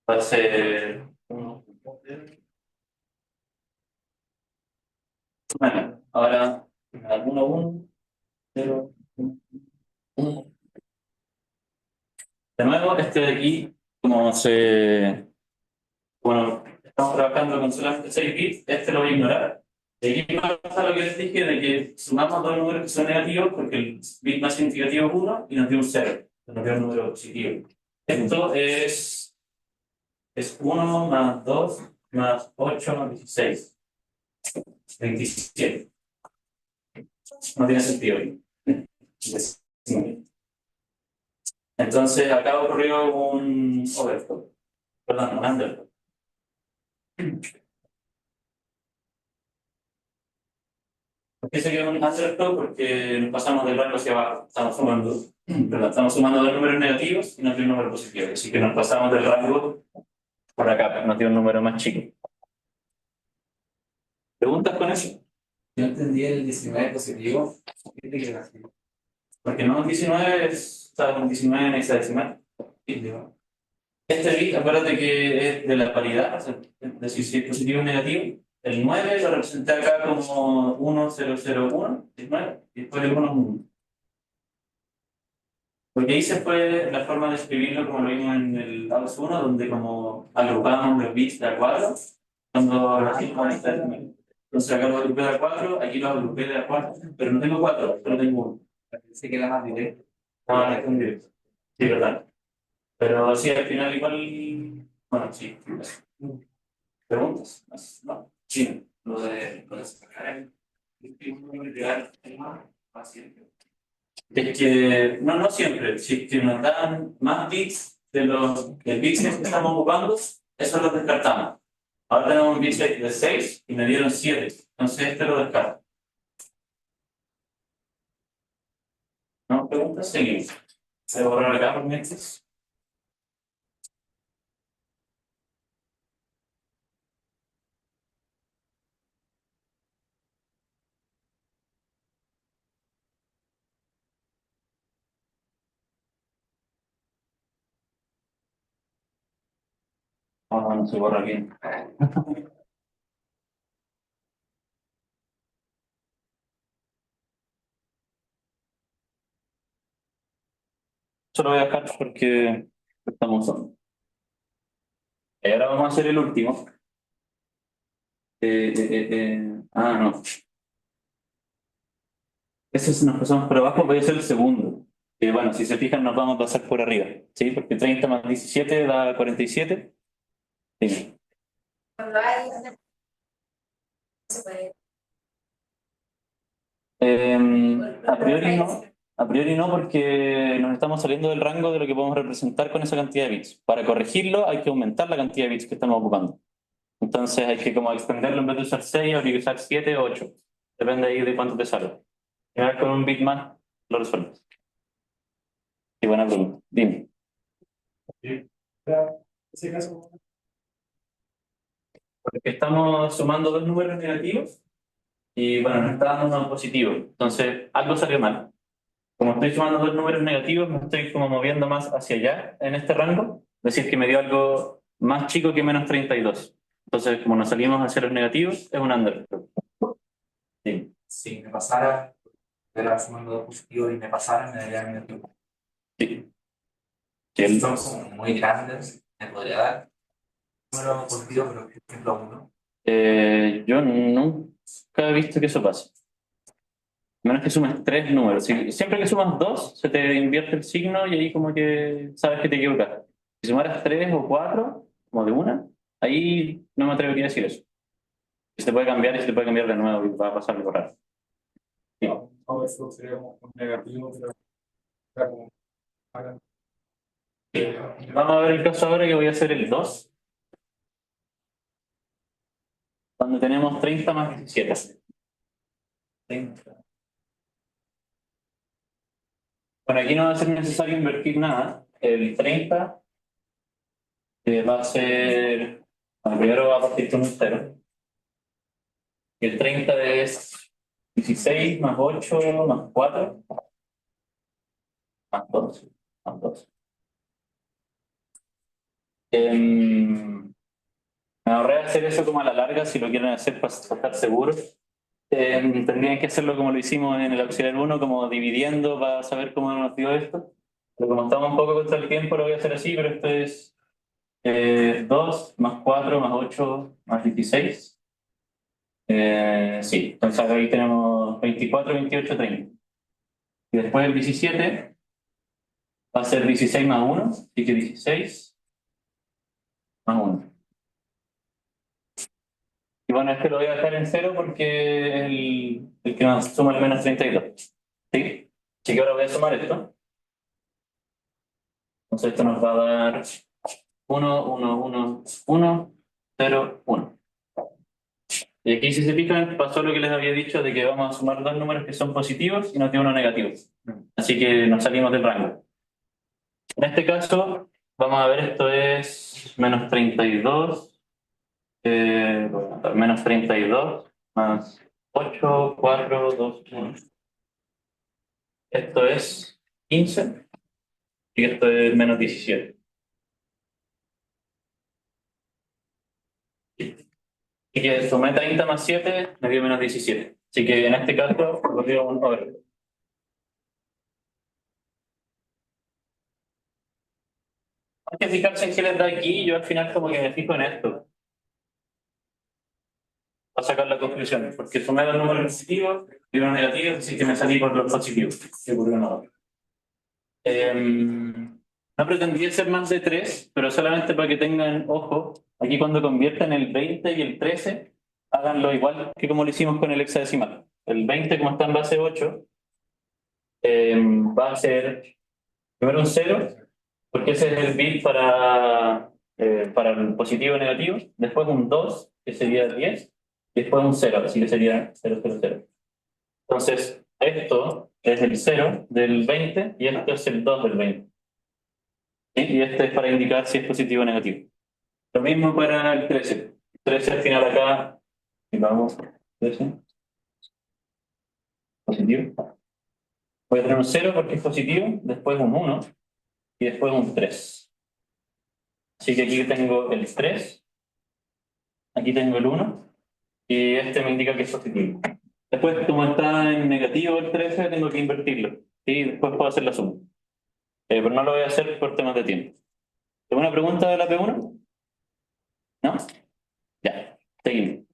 Va a ser 1. Bueno, ahora 1, 1, 0, 1. De nuevo, este de aquí, bueno, estamos trabajando con solamente 6 bits, este lo voy a ignorar. Y aquí pasa lo que les dije de que sumamos dos números que son negativos porque el bit más significativo es 1 y nos dio un 0, nos dio un número positivo. Esto es 1 más 2 más 8 más 16. 27. No tiene sentido. Entonces acá ocurrió un overflow, perdón, un underflow. ¿Por qué se quedó un underflow? Porque nos pasamos del rango hacia abajo. Estamos sumando dos números negativos y nos dio un número positivo. Así que nos pasamos del rango por acá, nos dio un número más chico. ¿Preguntas con eso? Yo entendí el 19 positivo. ¿Qué te queda así? Porque no, 19 está con 19 en hexadecimal. Este bit, acuérdate que es de la paridad, es decir, si es positivo o negativo. El 9 lo representé acá como 1001, 19, y después el 1 es 1. Lo que hice fue la forma de escribirlo como lo vimos en el AUS 1, donde como agrupamos los bits de a 4, cuando la firma está decimal. Entonces acá lo agrupé de a 4, aquí lo agrupé de a 4, pero no tengo 4, solo tengo 1. Pensé que era más directo. No, no es un directo. Sí, verdad. Pero sí, al final igual, bueno, sí. ¿Preguntas? No. Sí, lo de sacar es que, no siempre, si es que nos dan más bits del bits que estamos ocupando, eso lo descartamos. Ahora tenemos un bit de 6 y me dieron 7, entonces este lo descarto. ¿No? ¿Preguntas? Seguimos. Se va a borrar acá por mientras. No se borra bien. Solo voy a dejar porque estamos usando. Y ahora vamos a hacer el último. No. Ese si nos pasamos por abajo puede ser el segundo. Que bueno, si se fijan nos vamos a pasar por arriba. ¿Sí? Porque 30 más 17 da 47. Sí. Cuando hay una se puede. A priori no. A priori no porque nos estamos saliendo del rango de lo que podemos representar con esa cantidad de bits. Para corregirlo hay que aumentar la cantidad de bits que estamos ocupando. Entonces hay que como extenderlo en vez de usar 6, habría que usar 7 o 8. Depende ahí de cuánto te sale. Y ahora con un bit más lo resuelves. Qué buena pregunta. Dime. Sí. En ese caso, Porque estamos sumando dos números negativos y bueno, nos está dando uno positivo. Entonces algo salió mal. Como estoy sumando dos números negativos, me estoy como moviendo más hacia allá en este rango. Es decir, que me dio algo más chico que menos 32. Entonces, como nos salimos hacia los negativos, es un underflow. Sí. Si me pasara, era sumando dos positivos y me pasara, me daría negativo. Sí. Si Sí, son como muy grandes, me podría dar un número positivo, pero por ejemplo uno. yo nunca he visto que eso pase. A menos que sumes tres números. Siempre que sumas dos, se te invierte el signo y ahí como que sabes que te equivocas. Si sumaras tres o cuatro, como de una, ahí no me atrevería a decir eso. Se te puede cambiar y se te puede cambiar de nuevo y va a pasar algo raro. Sí. no, eso sería como un negativo, pero era como hagan. Vamos a ver el caso ahora que voy a hacer el 2, cuando tenemos 30 más 17. 30. Bueno, aquí no va a ser necesario invertir nada. El 30 va a ser, bueno, primero va a partir con un 0. Y el 30 es 16 más 8 más 4 más 2. Más 2. Me ahorré hacer eso como a la larga, si lo quieren hacer para estar seguros. Tendrían que hacerlo como lo hicimos en el auxiliar 1, como dividiendo para saber cómo nos dio esto. Pero como estamos un poco contra el tiempo, lo voy a hacer así, pero esto es 2 más 4 más 8 más 16. Sí, entonces ahí tenemos 24, 28, 30. Y después el 17 va a ser 16 más 1, así que 16 más 1. Y bueno, este lo voy a dejar en 0 porque es el que nos suma al menos 32. ¿Sí? Así que ahora voy a sumar esto. Entonces esto nos va a dar 1, 1, 1, 1, 0, 1. Y aquí si se fijan pasó lo que les había dicho de que vamos a sumar dos números que son positivos y nos dio uno negativo. Así que nos salimos del rango. En este caso, vamos a ver, esto es menos 32, menos 32 más 8, 4, 2, 1. Esto es 15 y esto es menos 17. Y que sumé 30 más 7 me dio menos 17. Así que en este caso, lo dio un over. Hay que fijarse en qué les da aquí, yo al final como que me fijo en esto. Para sacar la conclusión, porque sumé los números positivos y los negativos, así que me salí por los positivos. No pretendía ser más de 3, pero solamente para que tengan ojo, aquí cuando conviertan el 20 y el 13, háganlo igual que como lo hicimos con el hexadecimal. El 20, como está en base 8, va a ser primero un 0, porque ese es el bit para el positivo y negativo, después un 2, que sería 10, y después un 0, así que sería 0, 0, 0. Entonces, esto es el 0 del 20 y esto es el 2 del 20. ¿Sí? Y este es para indicar si es positivo o negativo. Lo mismo para el 13. 13 al final acá, y vamos, 13, positivo. Voy a tener un 0 porque es positivo, después un 1 y después un 3. Así que aquí tengo el 3, aquí tengo el 1 y este me indica que es positivo. Después, como está en negativo el 13, tengo que invertirlo y después puedo hacer la suma. Pero no lo voy a hacer por temas de tiempo. ¿Alguna pregunta de la P1? ¿No? Ya, seguimos.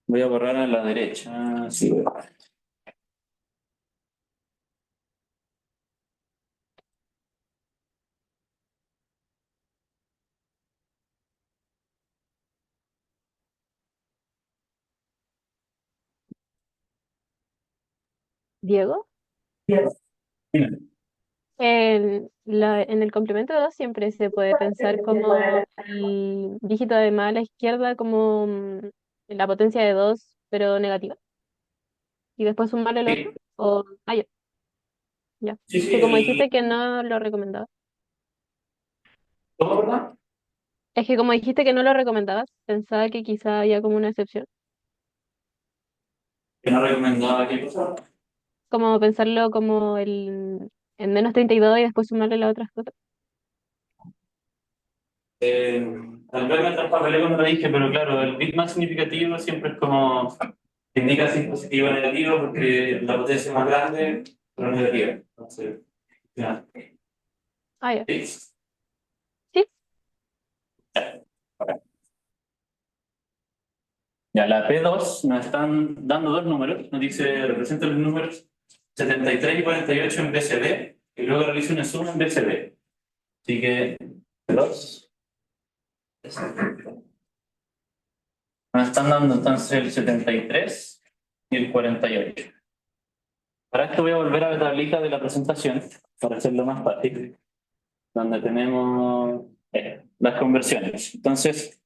Voy a borrar a la derecha. Sí, voy a borrar. Diego, Dime. en el complemento 2 siempre se puede pensar como el dígito de más a la izquierda como la potencia de 2 pero negativa, y después sumarle el otro, Sí, o, ya, ya. sí, Que sí, como dijiste que no lo recomendaba. ¿cómo, verdad? Es que como dijiste que no lo recomendabas, pensaba que quizá había como una excepción. Que no recomendaba qué cosa. Como pensarlo como en menos 32 y después sumarle las otras cosas. Tal vez me traspapelé cuando lo dije, pero claro, el bit más significativo siempre es como que indica si es positivo o negativo, porque la potencia es más grande, pero negativa. Entonces, ya. Ah, ya. Sí. Sí, Ya, la P2 nos están dando dos números, nos dice, representa los números 73 y 48 en BCD, y luego realiza una suma en BCD. Así que P2 nos están dando entonces el 73 y el 48. Para esto voy a volver a la tablita de la presentación para hacerlo más fácil, donde tenemos las conversiones. Entonces,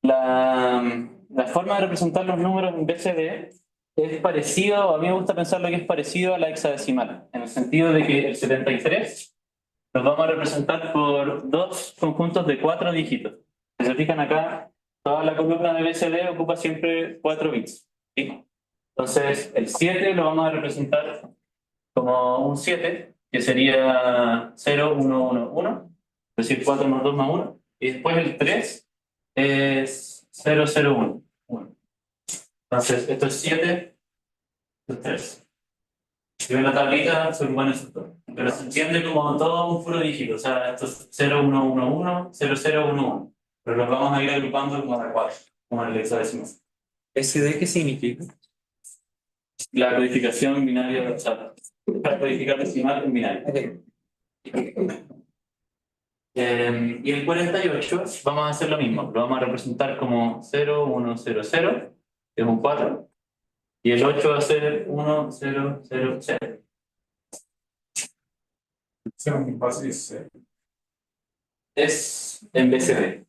la forma de representar los números en BCD es parecido, a mí me gusta pensar lo que es parecido a la hexadecimal, en el sentido de que el 73 los vamos a representar por dos conjuntos de 4 dígitos. Si se fijan acá, toda la columna de BCD ocupa siempre 4 bits. ¿Sí? Entonces, el 7 lo vamos a representar como un 7, que sería 0, 1, 1, 1, es decir, 4 más 2 más 1. Y después el 3 es 0, 0, 1, 1. Entonces, esto es 7, esto es 3. Si ven la tablita, son buenos esos dos. Pero se entiende como todo un puro dígito. O sea, esto es 0, 1, 1, 1, 0, 0, 1, 1. Pero los vamos a ir agrupando como de 4, como en el hexadecimal. ¿SD qué significa? La codificación binaria, o sea, para codificar decimal en binario. Ok. Y el 48 vamos a hacer lo mismo. Lo vamos a representar como 0, 1, 0, 0, que es un 4. Y el 8 va a ser 1, 0, 0, 0. Es en BCD.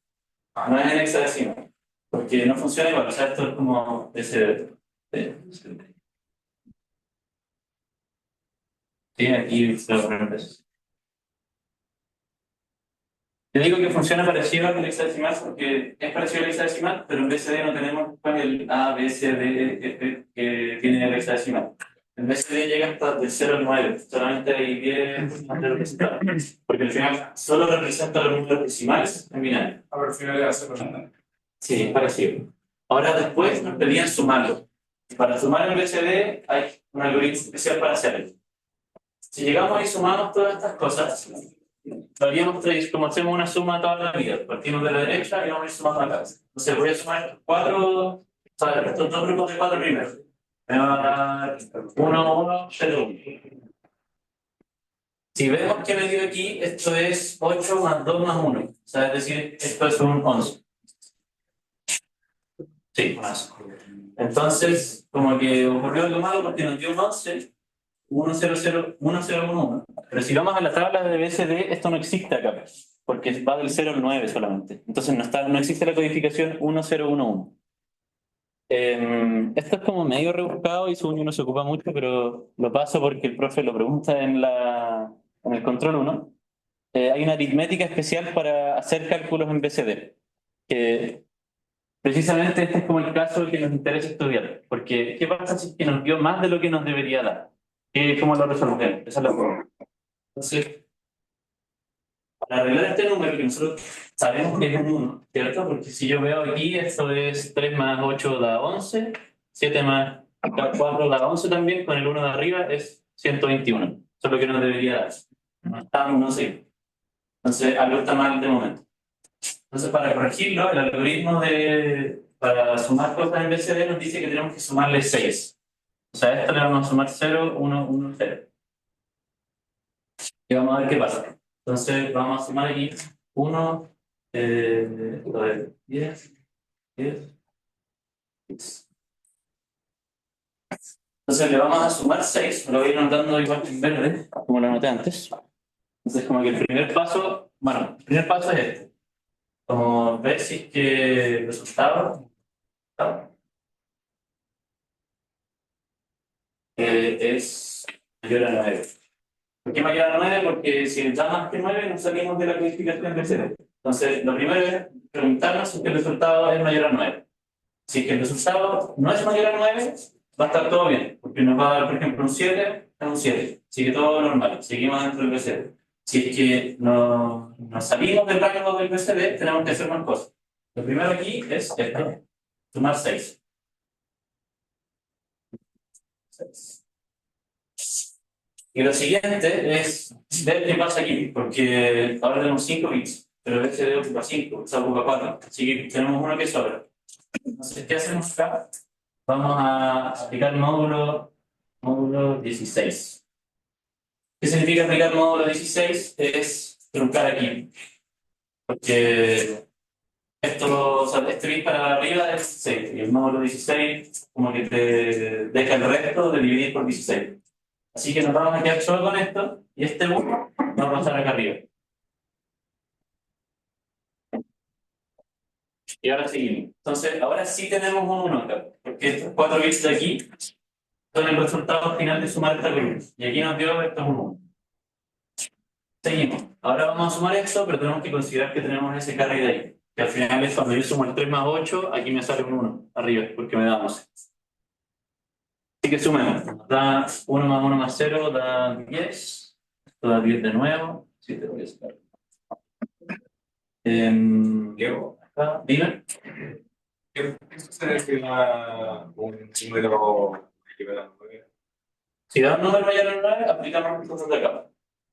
No es en hexadecimal. Porque no funciona igual. O sea, esto es como BCD. Sí, aquí se lo ponemos. Te digo que funciona parecido al hexadecimal porque es parecido al hexadecimal, pero en BCD no tenemos pues, el A, B, C, D, E, F que tiene el hexadecimal. En BCD llega hasta del 0 al 9, solamente hay 10 números decimales, porque al final solo representa los números decimales en binario. A ver, al final ya se lo. Sí, es parecido. Ahora después nos pedían sumarlo. Para sumar en BCD hay un algoritmo especial para hacerlo. Si llegamos y sumamos todas estas cosas, lo haríamos como hacemos una suma toda la vida. Partimos de la derecha y vamos a ir sumando acá. Entonces voy a sumar 4, o sea, estos dos grupos de 4 primero. Me va a dar 1, 1, 0, 1. Si vemos que me dio aquí, esto es 8 más 2 más 1. O sea, es decir, esto es un 11. Sí, más. Entonces, como que ocurrió algo malo porque nos dio un 11. 1, 0, 0, 1, 0, 1, 1. Pero si vamos a la tabla de BCD, esto no existe acá, porque va del 0 al 9 solamente. Entonces no existe la codificación 1, 0, 1, 1. Esto es como medio rebuscado y según yo no se ocupa mucho, pero lo paso porque el profe lo pregunta en el control 1. Hay una aritmética especial para hacer cálculos en BCD, que precisamente este es como el caso que nos interesa estudiar, porque ¿qué pasa si es que nos dio más de lo que nos debería dar? ¿Cómo lo resolvemos? Esa es la pregunta. Entonces, para arreglar este número que nosotros sabemos que es un 1, ¿cierto? Porque si yo veo aquí, esto es 3 más 8 da 11, 7 más 4 da 11 también, con el 1 de arriba es 121. Eso es lo que nos debería dar. No está, no sé. Entonces, algo está mal de momento. Entonces, para corregirlo, el algoritmo para sumar cosas en BCD nos dice que tenemos que sumarle 6. O sea, a esto le vamos a sumar 0, 1, 1, 0. Y vamos a ver qué pasa. Entonces vamos a sumar aquí 1, 10, 10. Entonces le vamos a sumar 6, lo voy a ir anotando igual en verde, como lo anoté antes. Entonces como que el primer paso, bueno, el primer paso es este. Como ver si es que el resultado es mayor a 9. ¿Por qué mayor a 9? Porque si da más que 9 nos salimos de la codificación de CD. Entonces, lo primero es preguntarnos si el resultado es mayor a 9. Si es que el resultado no es mayor a 9, va a estar todo bien, porque nos va a dar, por ejemplo, un 7, es un 7. Sigue todo normal, seguimos dentro del BCD. Si es que nos salimos del rango del BCD, tenemos que hacer más cosas. Lo primero aquí es esto, sumar 6. 6. Y lo siguiente es ver qué pasa aquí, porque ahora tenemos 5 bits, pero el BCD ocupa 5, o sea, ocupa 4, así que tenemos uno que sobra. Entonces, ¿qué hacemos acá? Vamos a aplicar módulo 16. ¿Qué significa aplicar módulo 16? Es truncar aquí, porque esto, o sea, este bit para arriba es 6, y el módulo 16 como que te deja el resto de dividir por 16. Así que nos vamos a quedar solo con esto, y este 1 va a pasar acá arriba. Y ahora seguimos. Entonces, ahora sí tenemos un 1 acá, porque que estos 4 bits de aquí son el resultado final de sumar esta columna. Y aquí nos dio esto es un 1. Seguimos. Ahora vamos a sumar esto, pero tenemos que considerar que tenemos ese carry de ahí. Que al final es cuando yo sumo el 3 más 8, aquí me sale un 1 arriba, porque me da 11. Así que sumemos. Nos da 1 más 1 más 0, da 10. Esto da 10 de nuevo. 7 voy a sacar. Diego, Acá, dime. ¿qué sucede si un número equivale a 9? Si da un número mayor a 9, aplicamos las cosas de acá.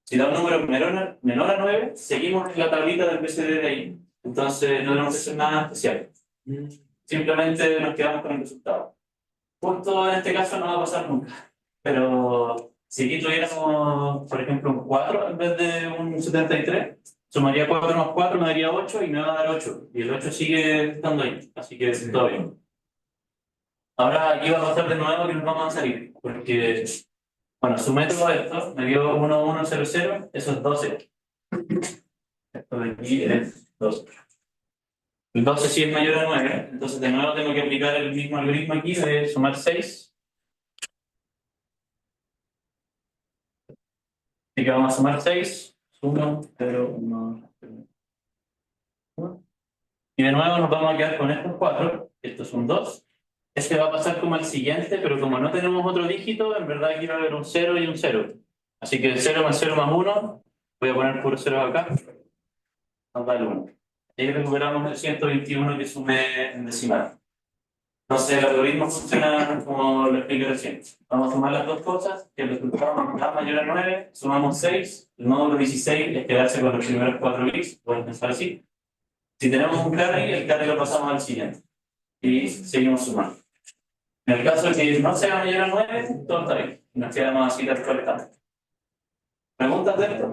Si da un número menor a 9, seguimos en la tablita del BCD de ahí. Entonces no tenemos que hacer nada especial. Simplemente nos quedamos con el resultado. Justo en este caso no va a pasar nunca. Pero si aquí tuviéramos, por ejemplo, un 4 en vez de un 73, sumaría 4 más 4, me daría 8 y me va a dar 8. Y el 8 sigue estando ahí. Así que todo bien. Ahora aquí va a pasar de nuevo que nos vamos a salir. Porque, bueno, sumé todo esto, me dio 1, 1, 0, 0, eso es 12. Esto de aquí es 12. El 12 sí es mayor a 9, entonces de nuevo tengo que aplicar el mismo algoritmo aquí de sumar 6. Así que vamos a sumar 6. 1, 0, 1, 1. Y de nuevo nos vamos a quedar con estos 4. Esto es un 2. Este va a pasar como el siguiente, pero como no tenemos otro dígito, en verdad aquí va a haber un 0 y un 0. Así que 0 más 0 más 1, voy a poner puros 0 acá, nos da el 1. Y ahí recuperamos el 121 que sumé en decimal. Entonces el algoritmo funciona como lo expliqué recién. Vamos a sumar las dos cosas, que el resultado nos da mayor a 9, sumamos 6, el módulo 16 es quedarse con los primeros 4 bits, pueden pensar así. Si tenemos un carry, el carry lo pasamos al siguiente. Y seguimos sumando. En el caso de que no sea mayor a 9, todo está bien. Nos quedamos así tal cual estamos. ¿Preguntas de esto?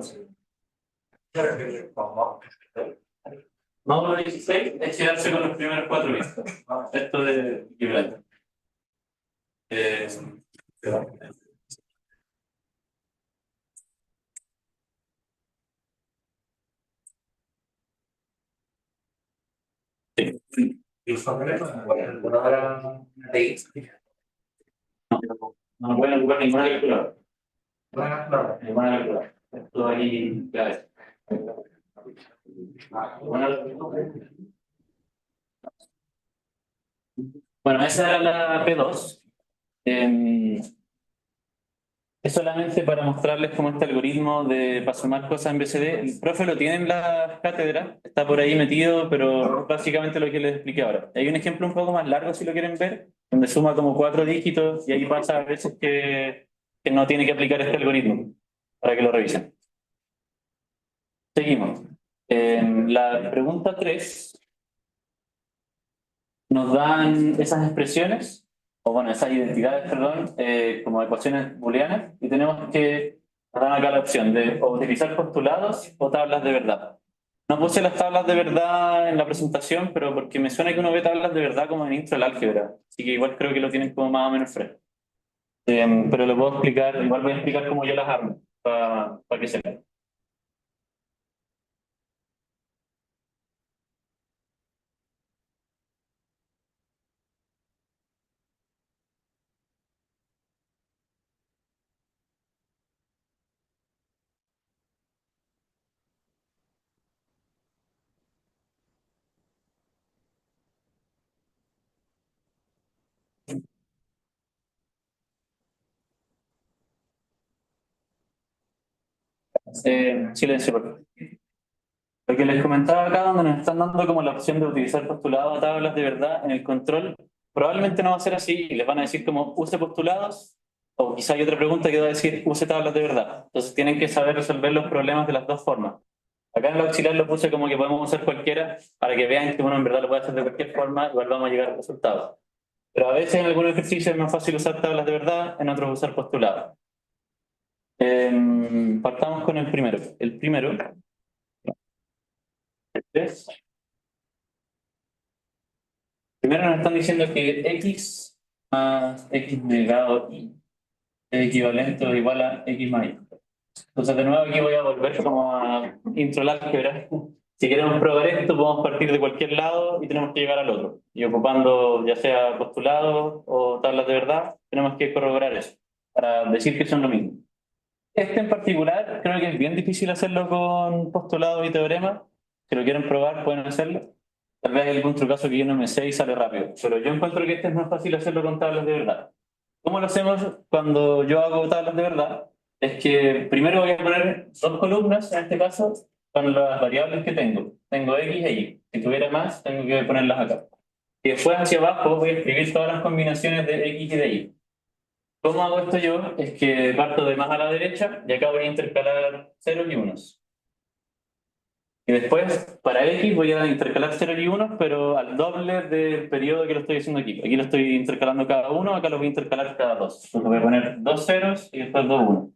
Módulo 16 es quedarse con los primeros 4 bits. Esto de equivalente. Sí. No me pueden ocupar ninguna calculadora. Ninguna calculadora. Esto ahí, clave. Bueno, esa era la P2. Es solamente para mostrarles cómo este algoritmo de para sumar cosas en BCD. El profe lo tiene en la cátedra, está por ahí metido, pero básicamente lo que les expliqué ahora. Hay un ejemplo un poco más largo si lo quieren ver, donde suma como 4 dígitos y ahí pasa a veces que no tiene que aplicar este algoritmo, para que lo revisen. Seguimos. La pregunta 3 nos dan esas expresiones, o bueno, esas identidades, perdón, como ecuaciones booleanas, y tenemos que dar acá la opción de o utilizar postulados o tablas de verdad. No puse las tablas de verdad en la presentación, pero porque me suena que uno ve tablas de verdad como en intro al álgebra, así que igual creo que lo tienen como más o menos fresco. Pero lo puedo explicar, igual voy a explicar cómo yo las armo, para que sepan. Silencio, por favor. Lo que les comentaba acá, donde nos están dando como la opción de utilizar postulados o tablas de verdad en el control, probablemente no va a ser así y les van a decir como use postulados, o quizá hay otra pregunta que va a decir use tablas de verdad. Entonces tienen que saber resolver los problemas de las dos formas. Acá en el auxiliar lo puse como que podemos usar cualquiera para que vean que uno en verdad lo puede hacer de cualquier forma, igual vamos a llegar a resultados. Pero a veces en algunos ejercicios es más fácil usar tablas de verdad, en otros usar postulados. Partamos con el primero. El primero es... Primero nos están diciendo que x más x negado y es equivalente o igual a x más y. Entonces de nuevo aquí voy a volver como a intro al álgebra. Si queremos probar esto, podemos partir de cualquier lado y tenemos que llegar al otro. Y ocupando ya sea postulados o tablas de verdad, tenemos que corroborar eso para decir que son lo mismo. Este en particular creo que es bien difícil hacerlo con postulados y teoremas. Si lo quieren probar, pueden hacerlo. Tal vez hay algún trucazo que yo no me sé y sale rápido. Pero yo encuentro que este es más fácil hacerlo con tablas de verdad. ¿Cómo lo hacemos cuando yo hago tablas de verdad? Es que primero voy a poner dos columnas, en este caso, con las variables que tengo. Tengo x e y. Si tuviera más, tengo que ponerlas acá. Y después hacia abajo voy a escribir todas las combinaciones de x y de y. ¿Cómo hago esto yo? Es que parto de más a la derecha y acá voy a intercalar ceros y unos. Y después, para X voy a intercalar ceros y unos, pero al doble del periodo que lo estoy haciendo aquí. Aquí lo estoy intercalando cada uno, acá lo voy a intercalar cada dos. Entonces voy a poner dos ceros y después dos unos.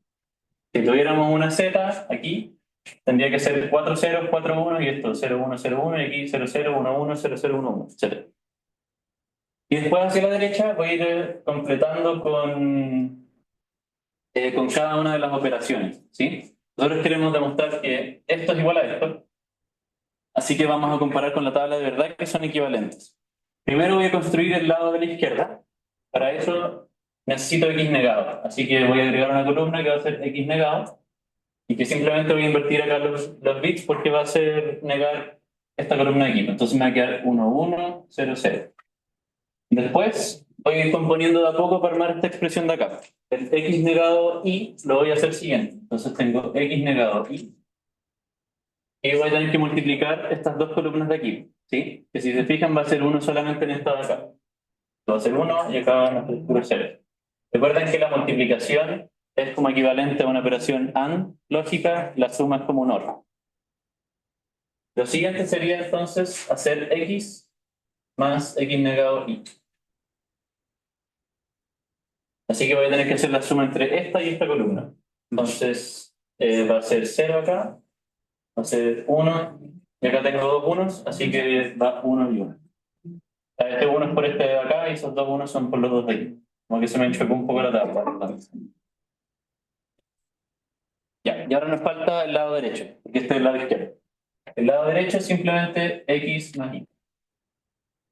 Si tuviéramos una Z aquí, tendría que ser cuatro ceros, cuatro unos, y esto 0, 1, 0, 1, y aquí 0, 0, 1, 1, 0, 0, 1, 1, etc. Y después hacia la derecha voy a ir completando con cada una de las operaciones, ¿sí? Nosotros queremos demostrar que esto es igual a esto, así que vamos a comparar con la tabla de verdad que son equivalentes. Primero voy a construir el lado de la izquierda. Para eso necesito x negado, así que voy a agregar una columna que va a ser x negado y que simplemente voy a invertir acá los bits porque va a ser negar esta columna de aquí. Entonces me va a quedar 1, 1, 0, 0. Después voy a ir componiendo de a poco para armar esta expresión de acá. El x negado y lo voy a hacer siguiente. Entonces tengo x negado y voy a tener que multiplicar estas dos columnas de aquí, ¿sí? Que si se fijan va a ser 1 solamente en esta de acá. Va a ser 1 y acá van a ser puros ceros. Recuerden que la multiplicación es como equivalente a una operación AND lógica, la suma es como un OR. Lo siguiente sería entonces hacer x más x negado y. Así que voy a tener que hacer la suma entre esta y esta columna. Entonces va a ser 0 acá, va a ser 1, y acá tengo dos unos, así que va 1 y 1. Este 1 es por este de acá y esos dos unos son por los dos de aquí. Como que se me enchocó un poco la tabla. Ya, y ahora nos falta el lado derecho, porque este es el lado izquierdo. El lado derecho es simplemente x más y.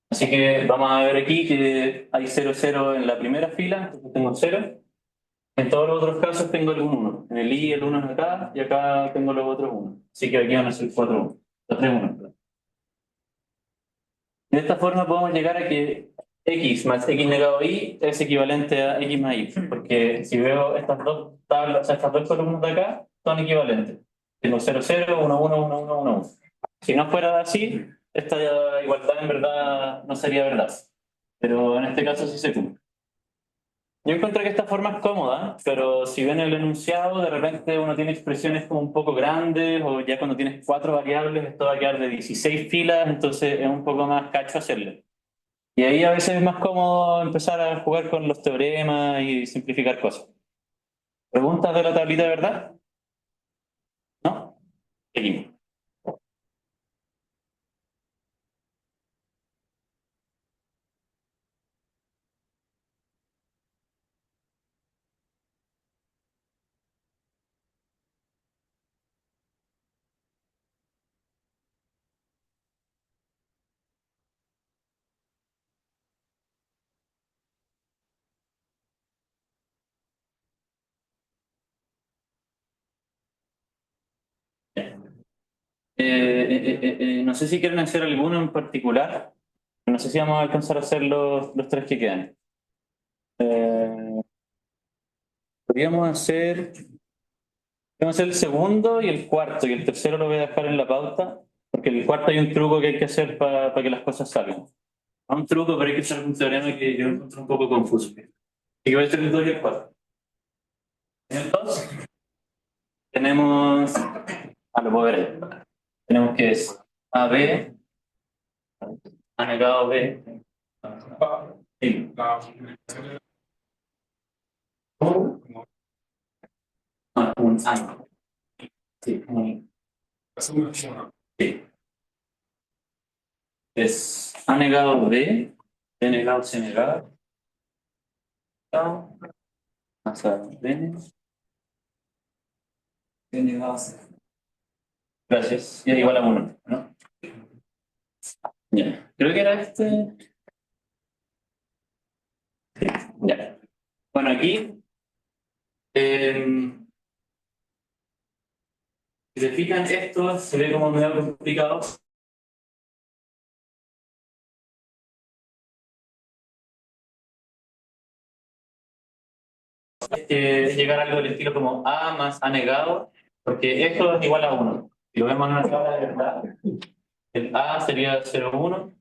Así que vamos a ver aquí que hay 0, 0 en la primera fila, entonces tengo 0. En todos los otros casos tengo algún 1. En el i el 1 es acá y acá tengo los otros 1. Así que aquí van a ser 4 1. Los 3 1. De esta forma podemos llegar a que x más x negado y es equivalente a x más y. Porque si veo estas dos tablas, o sea, estas dos columnas de acá, son equivalentes. Tengo 0, 0, 1, 1, 1, 1, 1, 1. Si no fuera así, esta igualdad en verdad no sería verdad. Pero en este caso sí se cumple. Yo encuentro que esta forma es cómoda, pero si ven el enunciado, de repente uno tiene expresiones como un poco grandes, o ya cuando tienes cuatro variables, esto va a quedar de 16 filas, entonces es un poco más cacho hacerlo. Y ahí a veces es más cómodo empezar a jugar con los teoremas y simplificar cosas. ¿Preguntas de la tablita de verdad? ¿No? Seguimos. No sé si quieren hacer alguno en particular. No sé si vamos a alcanzar a hacer los tres que quedan. Podríamos hacer el segundo y el cuarto, y el tercero lo voy a dejar en la pauta, porque en el cuarto hay un truco que hay que hacer para que las cosas salgan. No un truco, pero hay que hacer un teorema que yo encuentro un poco confuso. Así que voy a hacer el 2 y el 4. En el 2 tenemos, lo puedo ver ahí. Tenemos que es AB, A negado B, sí. Un A. Sí, sí. Es A negado B, B negado C negado, más A B, C negado C. Gracias. Y es igual a 1, ¿no? Ya, creo que era este. Sí, ya. Bueno, aquí, si se fijan, esto se ve como medio complicado. Llegar a algo del estilo como A más A negado, porque esto es igual a 1. Si lo vemos en una tabla de verdad, el A sería 0,1,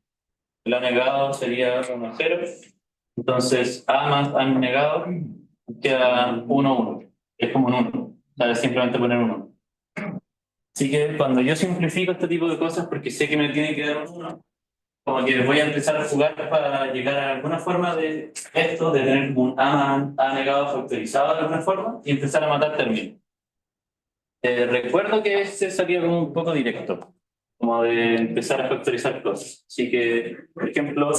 el A negado sería 1,0. Entonces, A más A negado queda 1,1. Es como un 1. O sea, es simplemente poner 1. Así que cuando yo simplifico este tipo de cosas, porque sé que me tiene que dar un 1, como que voy a empezar a jugar para llegar a alguna forma de esto, de tener como un A negado factorizado de alguna forma y empezar a matar términos. Recuerdo que este salía como un poco directo, como de empezar a factorizar cosas. Así que, por ejemplo,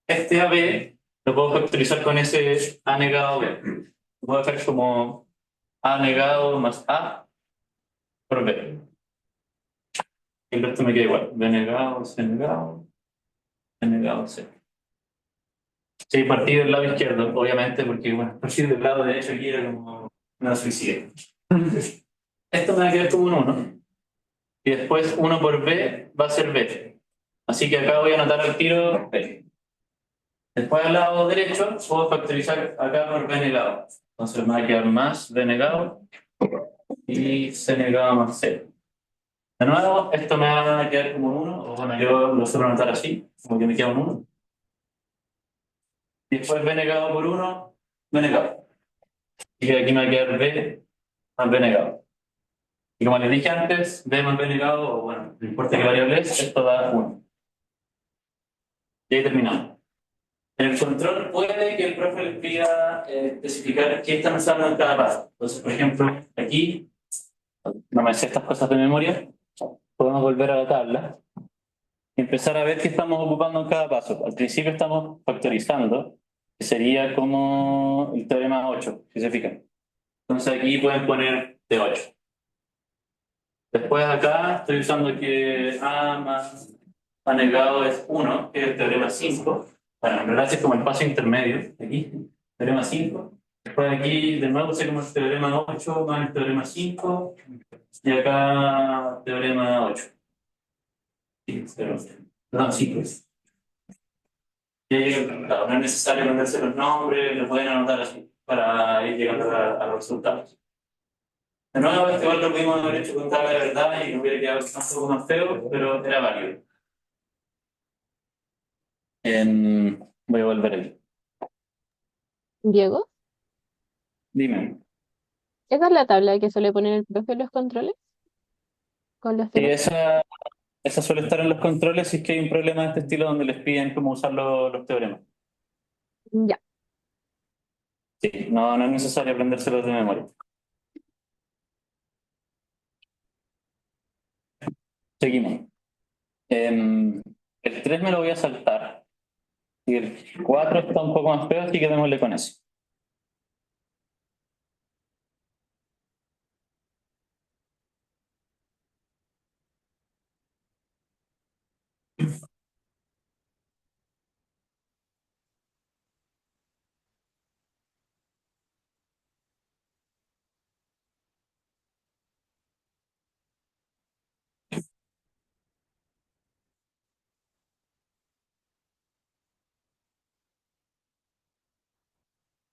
este AB lo puedo factorizar con ese A negado B. Lo puedo hacer como A negado más A por B. Y el resto me queda igual. B negado, C negado, C negado, C. Sí, partí del lado izquierdo, obviamente, porque bueno, partir del lado derecho aquí era como una suicida. Esto me va a quedar como un 1. Y después 1 por B va a ser B. Así que acá voy a anotar al tiro B. Después al lado derecho puedo factorizar acá por B negado. Entonces me va a quedar más B negado y C negado más C. De nuevo, esto me va a quedar como un 1, o bueno, yo lo suelo anotar así, como que me queda un 1. Y después B negado por 1, B negado. Y aquí me va a quedar B más B negado. Y como les dije antes, B más B negado, o bueno, no importa qué variable es, esto da 1. Y ahí terminamos. En el control puede que el profe les pida especificar qué están usando en cada paso. Entonces, por ejemplo, aquí, no me sé estas cosas de memoria, podemos volver a la tabla y empezar a ver qué estamos ocupando en cada paso. Al principio estamos factorizando, que sería como el teorema 8, si se fijan. Entonces aquí pueden poner T8. Después acá estoy usando que A más A negado es 1, que es el teorema 5. Bueno, en realidad es como el paso intermedio, aquí, teorema 5. Después aquí de nuevo usé como el teorema 8 más el teorema 5. Y acá teorema 8. Sí, perdón, 5. Y ahí llega el resultado. No es necesario aprenderse los nombres, lo pueden anotar así para ir llegando a los resultados. De nuevo, este igual lo pudimos haber hecho con tabla de verdad y no hubiera quedado un poco más feo, pero era válido. Voy a volver aquí. Diego, Dime. ¿esa es la tabla que suele poner el profe en los controles con los Sí, temas? esa suele estar en los controles si es que hay un problema de este estilo donde les piden cómo usar los teoremas. Ya, Sí, no, no es necesario aprendérselos de memoria. Seguimos. El 3 me lo voy a saltar. Y el 4 está un poco más feo, así que démosle con eso.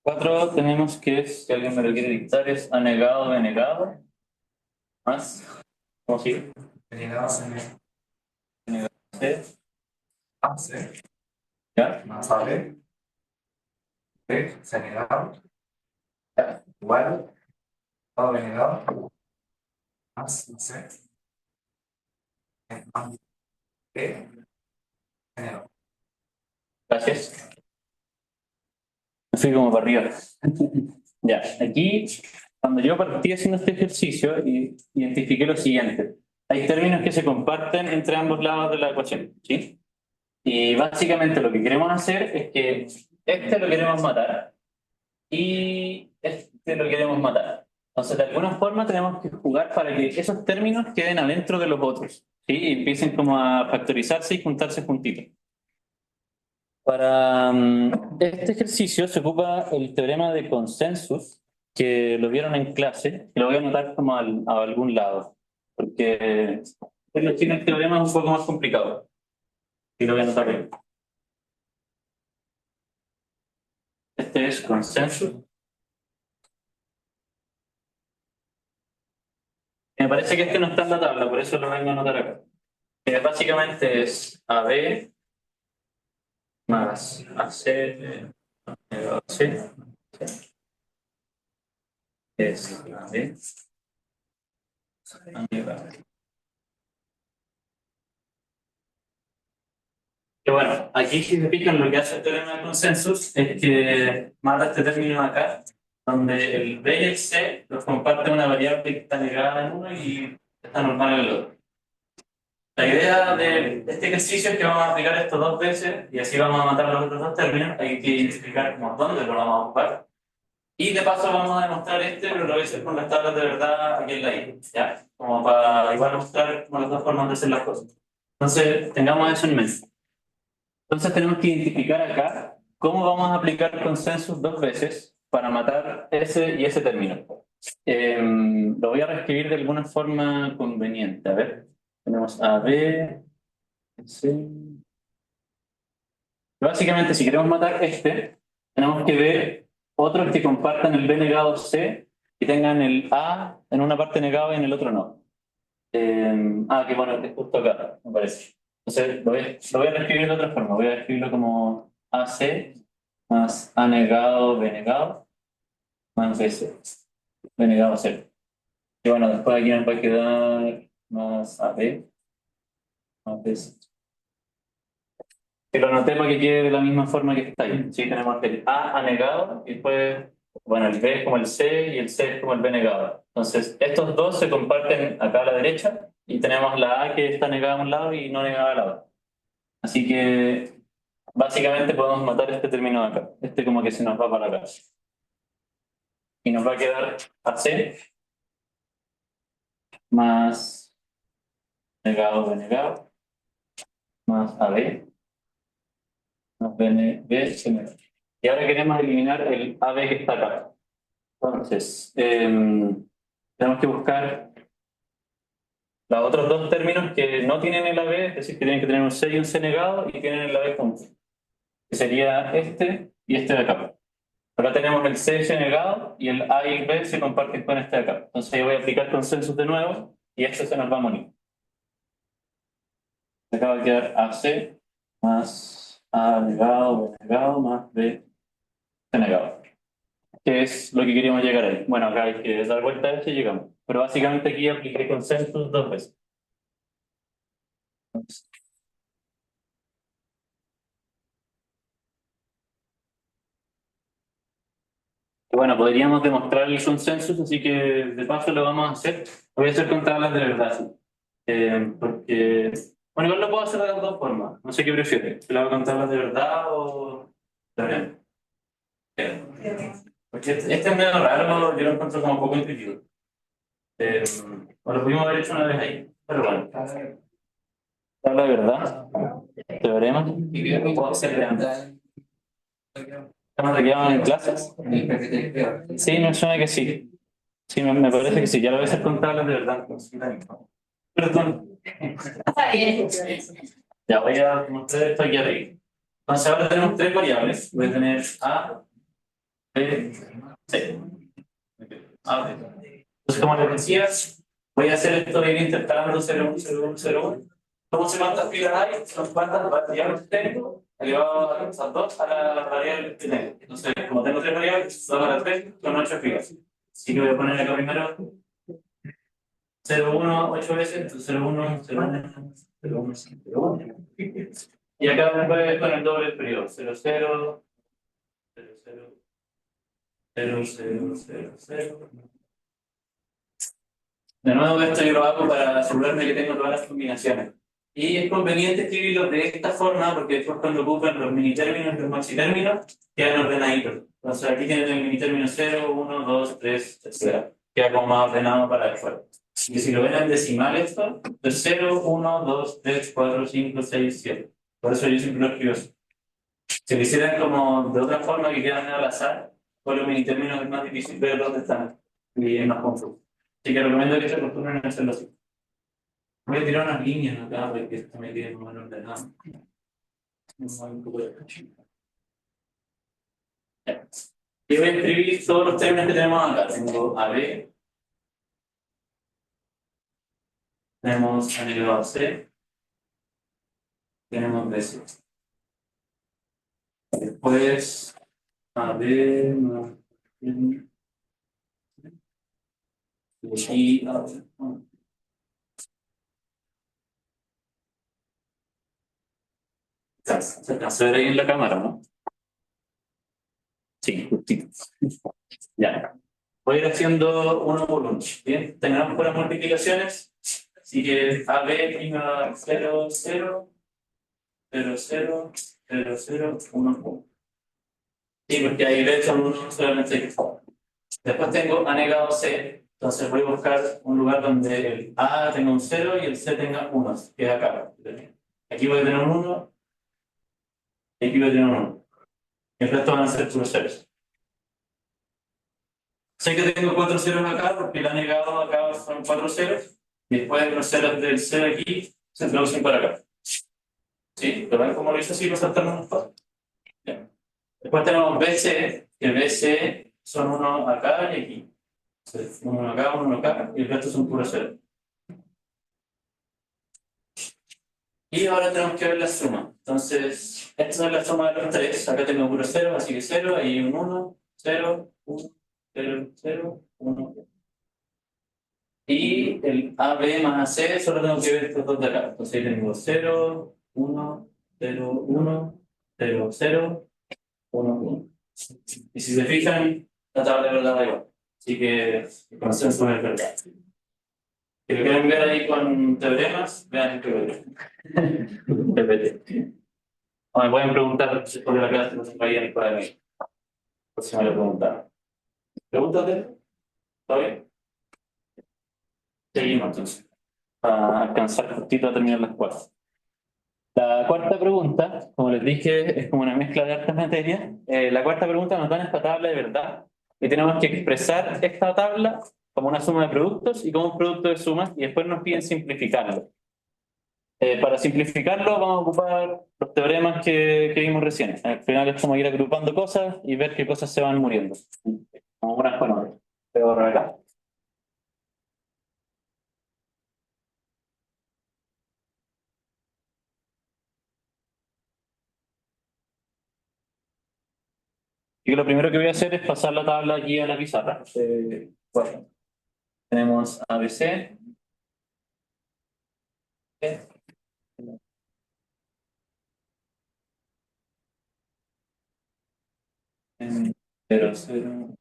Cuatro tenemos que es, si alguien me lo quiere dictar, es anegado, denegado. Más. ¿Cómo sigue? Denegado C, C. A, C, ¿Ya? más A, B, B, C negado, ¿Ya? igual, todo denegado, más C, más B, C negado. Gracias. Me fui como para arriba. Ya, aquí, cuando yo partí haciendo este ejercicio, identifiqué lo siguiente. Hay términos que se comparten entre ambos lados de la ecuación, ¿sí? Y básicamente lo que queremos hacer es que este lo queremos matar y este lo queremos matar. Entonces, de alguna forma tenemos que jugar para que esos términos queden adentro de los otros, ¿sí? ¿sí? Y empiecen como a factorizarse y juntarse juntitos. Para este ejercicio se ocupa el teorema de consensus, que lo vieron en clase, que lo voy a anotar como a algún lado, porque en los chinos el teorema es un poco más complicado. Y lo voy a anotar ahí. Este es consensus. Me parece que este no está en la tabla, por eso lo vengo a anotar acá. Básicamente es AB más AC elevado a C es AB elevado. Que bueno, aquí si se fijan lo que hace el teorema de consensus es que mata este término de acá, donde el B y el C los comparte una variable que está negada en uno y está normal en el otro. La idea de este ejercicio es que vamos a aplicar esto dos veces y así vamos a matar los otros dos términos. Hay que identificar como dónde lo vamos a ocupar. Y de paso vamos a demostrar pero lo voy a hacer con las tablas de verdad aquí en la I, ¿ya? Como para igual mostrar como las dos formas de hacer las cosas. Entonces, tengamos eso en mente. Entonces tenemos que identificar acá cómo vamos a aplicar consensus dos veces para matar ese y ese término. Lo voy a reescribir de alguna forma conveniente. A ver, tenemos A, B, C. Básicamente, si queremos matar tenemos que ver otros que compartan el B negado C y tengan el A en una parte negado y en el otro no. Que bueno, es justo acá, me parece. Entonces, lo voy a reescribir de otra forma. Voy a escribirlo como AC más A negado, B negado, más BC. B negado, C. Y bueno, después aquí nos va a quedar más AB, más BC. Que lo anoté para que quede de la misma forma que está ahí. Sí, tenemos el A negado y después, bueno, el B es como el C y el C es como el B negado. Entonces, estos dos se comparten acá a la derecha y tenemos la A que está negada a un lado y no negada al lado. Así que, básicamente podemos matar este término de acá. Este como que se nos va para acá. Y nos va a quedar AC más negado, B negado, más AB. Y ahora queremos eliminar el AB que está acá. Entonces, tenemos que buscar los otros dos términos que no tienen el AB, es decir, que tienen que tener un C y un C negado y tienen el AB juntos. Que sería este y este de acá. Acá tenemos el C y C negado y el A y el B se comparten con este de acá. Entonces yo voy a aplicar consensus de nuevo y esto se nos va a morir. Acá va a quedar AC más A negado, B negado, más B negado. Que es lo que queríamos llegar ahí. Bueno, acá hay que dar vuelta a esto y llegamos. Pero básicamente aquí apliqué consensus dos veces. Bueno, podríamos demostrar el consensus, así que de paso lo vamos a hacer. Lo voy a hacer con tablas de verdad, sí. Porque, bueno, igual lo puedo hacer de las dos formas. No sé qué prefieres. ¿Lo hago con tablas de verdad o teorema? Porque este es medio raro, yo lo encuentro como poco intuitivo. Lo pudimos haber hecho una vez ahí, pero bueno. Tabla de verdad, teorema, puedo hacer de ambos. ¿Estamos aquí en clases? Sí, me suena que sí. Sí, me parece que sí. Ya lo voy a hacer con tablas de verdad. Perdón. Está bien. Ya voy a mostrar esto aquí arriba. Entonces ahora tenemos tres variables. Voy a tener A, B, C. A, B. Entonces, como les decía, voy a hacer esto de ir intercalando 0, 1, 0, 1, 0, 1. ¿Cómo se cuántas filas hay? Son cuántas variables tengo, elevado a 2 a la variable que tengo. Entonces, como tengo tres variables, 2 a la 3 son 8 filas. Así que voy a poner acá primero 0, 1, 8 veces, entonces 0, 1, 0, 1, 0, 1, 0, 1. Y acá me puede con el doble del periodo, 0, 0, 0, 0, 0, 0, 0, 0. De nuevo, esto yo lo hago para asegurarme que tengo todas las combinaciones. Y es conveniente escribirlo de esta forma porque después cuando ocupan los minitérminos y los maxitérminos quedan ordenaditos. Entonces aquí tienen el minitérmino 0, 1, 2, 3, etc. Queda como más ordenado para después. Y si lo ven en decimal esto, es 0, 1, 2, 3, 4, 5, 6, 7. Por eso yo siempre lo escribo así. Si lo hicieran como de otra forma que quedan al azar, con los minitérminos es más difícil ver dónde están y es más confuso. Así que recomiendo que se acostumbren a hacerlo así. Voy a tirar unas líneas acá porque esto me tiene más ordenado. Un poco de cachita. Y voy a escribir todos los términos que tenemos acá. Tengo AB, tenemos A elevado a C, tenemos BC. Después AB más y AB. Se alcanza a ver ahí en la cámara, ¿no? Sí, justito. Ya. Voy a ir haciendo uno por uno. Bien, tengamos puras multiplicaciones. Así que AB prima 0, 0, 0, 0, 0, 0, 1, 1. Sí, porque ahí B son 1 solamente hay que jugar. Después tengo A negado C. Entonces voy a buscar un lugar donde el A tenga un 0 y el C tenga 1, que es acá. Aquí voy a tener un 1 y aquí voy a tener un 1. El resto van a ser puros ceros. Sé que tengo 4 ceros acá porque el A negado acá son 4 ceros. Y después los ceros del C aquí se traducen para acá. ¿Sí? ¿Lo ven cómo lo hice así? Lo saltamos unos pasos. Bien. Después tenemos BC, que BC son 1 acá y aquí. Entonces, 1 acá, 1 acá, y el resto son puros ceros. Y ahora tenemos que ver la suma. Entonces, esta es la suma de los tres. Acá tengo puros ceros, así que 0, ahí un 1, 0, 1, 0, 0, 1. Y el AB más AC solo tengo que ver estos dos de acá. Entonces ahí tengo 0, 1, 0, 1, 0, 0, 1, 1. Y si se fijan, la tabla de verdad da igual. Así que el consenso es verdad. Si lo quieren ver ahí con teoremas, vean el PPT. PPT. O me pueden preguntar después de la clase, no se vayan el cuaderno. Por si me lo preguntaron. ¿Pregúntate? ¿Está bien? Seguimos entonces. Para alcanzar justito a terminar las cuatro. La cuarta pregunta, como les dije, es como una mezcla de hartas materias. La cuarta pregunta nos dan esta tabla de verdad y tenemos que expresar esta tabla como una suma de productos y como un producto de sumas y después nos piden simplificarlo. Para simplificarlo vamos a ocupar los teoremas que vimos recién. Al final es como ir agrupando cosas y ver qué cosas se van muriendo. Como unas con otras. Pero acá. Y lo primero que voy a hacer es pasar la tabla aquí a la pizarra. Bueno, tenemos ABC. En 0, 0.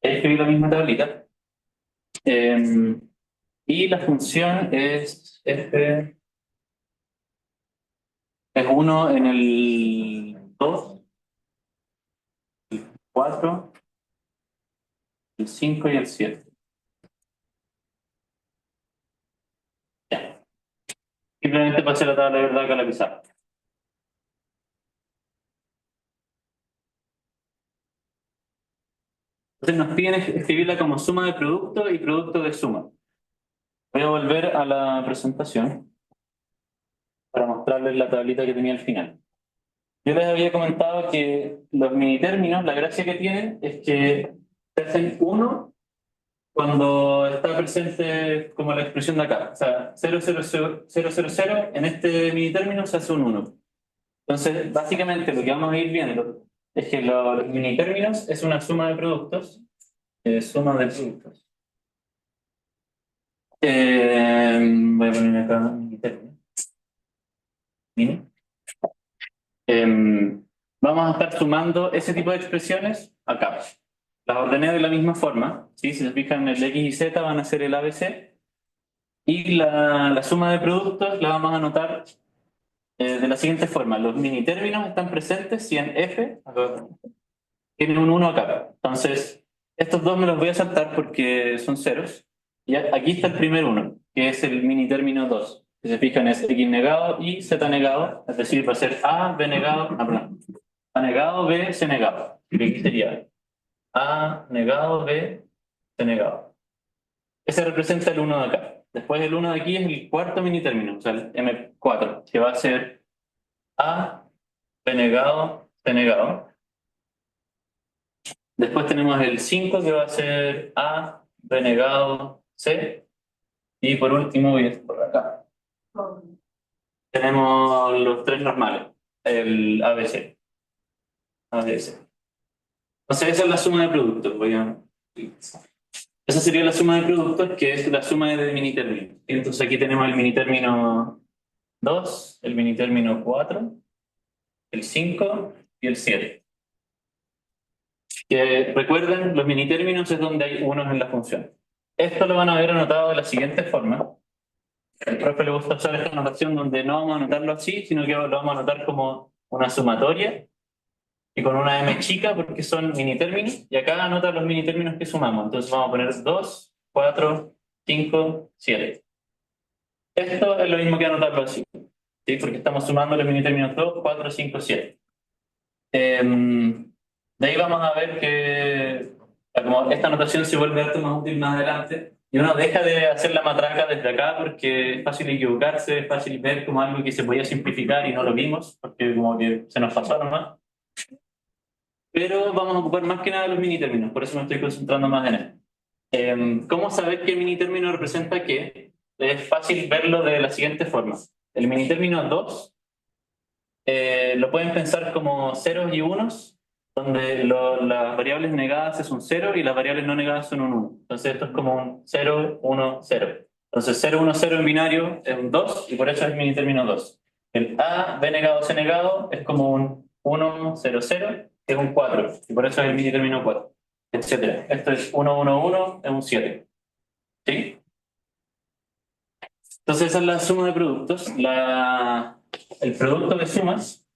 Escribí la misma tablita. Y la función es F es 1 en el 2, el 4, el 5 y el 7. Ya. Simplemente pasé la tabla de verdad acá a la pizarra. Entonces nos piden escribirla como suma de producto y producto de suma. Voy a volver a la presentación para mostrarles la tablita que tenía al final. Yo les había comentado que los minitérminos, la gracia que tienen es que se hacen 1 cuando está presente como la expresión de acá. O sea, 0, 0, 0, 0, 0, 0, en este minitérmino se hace un 1. Entonces, básicamente lo que vamos a ir viendo es que los minitérminos es una suma de productos. Suma de productos. Voy a poner acá minitérmino. Mini. Vamos a estar sumando ese tipo de expresiones acá. Las ordené de la misma forma, ¿sí? Si se fijan, el X y Z van a ser el ABC. Y la suma de productos la vamos a anotar de la siguiente forma. Los mini términos están presentes si en F tienen un 1 acá. Entonces, estos dos me los voy a saltar porque son ceros. Y aquí está el primer 1, que es el mini término 2. Si se fijan, es x negado y z negado, es decir, va a ser A, B negado, perdón, A negado, B, C negado. Y aquí sería A negado, B, C negado. Ese representa el 1 de acá. Después el 1 de aquí es el cuarto mini término, o sea, el M4, que va a ser A, B negado, C negado. Después tenemos el 5 que va a ser A, B negado, C. Y por último, voy a ir por acá. Tenemos los tres normales, el ABC. ABC. Entonces esa es la suma de productos. Esa sería la suma de productos, que es la suma de mini términos. Entonces aquí tenemos el mini término 2, el mini término 4, el 5 y el 7. Que recuerden, los mini términos es donde hay unos en la función. Esto lo van a ver anotado de la siguiente forma. El profe le gusta usar esta notación donde no vamos a anotarlo así, sino que lo vamos a anotar como una sumatoria y con una m chica porque son mini términos, y acá anota los mini términos que sumamos. Entonces vamos a poner 2, 4, 5, 7. Esto es lo mismo que anotarlo así, ¿sí? Porque estamos sumando los mini términos 2, 4, 5, 7. De ahí vamos a ver que como esta notación se vuelve harto más útil más adelante y uno deja de hacer la matraca desde acá porque es fácil equivocarse, es fácil ver como algo que se podía simplificar y no lo vimos porque como que se nos pasó nomás. Pero vamos a ocupar más que nada los mini términos, por eso me estoy concentrando más en él. ¿Cómo saber qué mini término representa qué? Es fácil verlo de la siguiente forma. El mini término 2 lo pueden pensar como ceros y unos, donde las variables negadas es un 0 y las variables no negadas son un 1. Entonces esto es como un 0, 1, 0. Entonces 0, 1, 0 en binario es un 2 y por eso es el mini término 2. El A, B negado, C negado es como un 1, 0, 0, que es un 4 y por eso es el mini término 4, etc. Esto es 1, 1, 1, es un 7. ¿Sí? Entonces esa es la suma de productos. El producto de sumas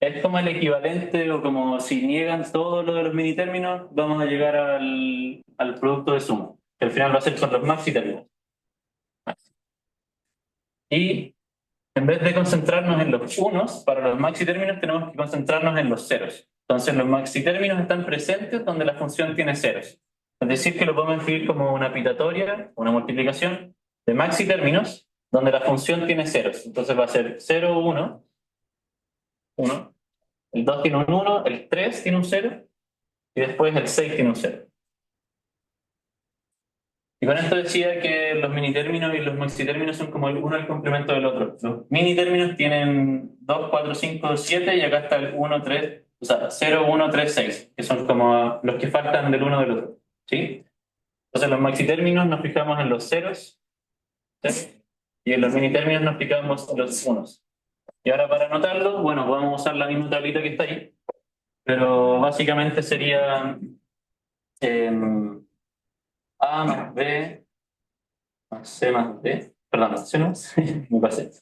es como el equivalente o como si niegan todo lo de los mini términos, vamos a llegar al producto de suma, que al final va a ser con los maxi términos. Y en vez de concentrarnos en los unos, para los maxi términos tenemos que concentrarnos en los ceros. Entonces los maxi términos están presentes donde la función tiene ceros. Es decir, que lo podemos escribir como una pitatoria, una multiplicación de maxi términos donde la función tiene ceros. Entonces va a ser 0, 1, 1. El 2 tiene un 1, el 3 tiene un 0 y después el 6 tiene un 0. Y con esto decía que los minitérminos y los maxitérminos son como uno el complemento del otro. Los minitérminos tienen 2, 4, 5, 7 y acá está el 1, 3, o sea, 0, 1, 3, 6, que son como los que faltan del uno del otro. ¿Sí? Entonces los maxitérminos nos fijamos en los ceros, ¿sí? Y en los minitérminos nos fijamos en los unos. Y ahora para anotarlo, bueno, podemos usar la misma tablita que está ahí, pero básicamente sería A más B más C más D. Perdón, C no, me pasé.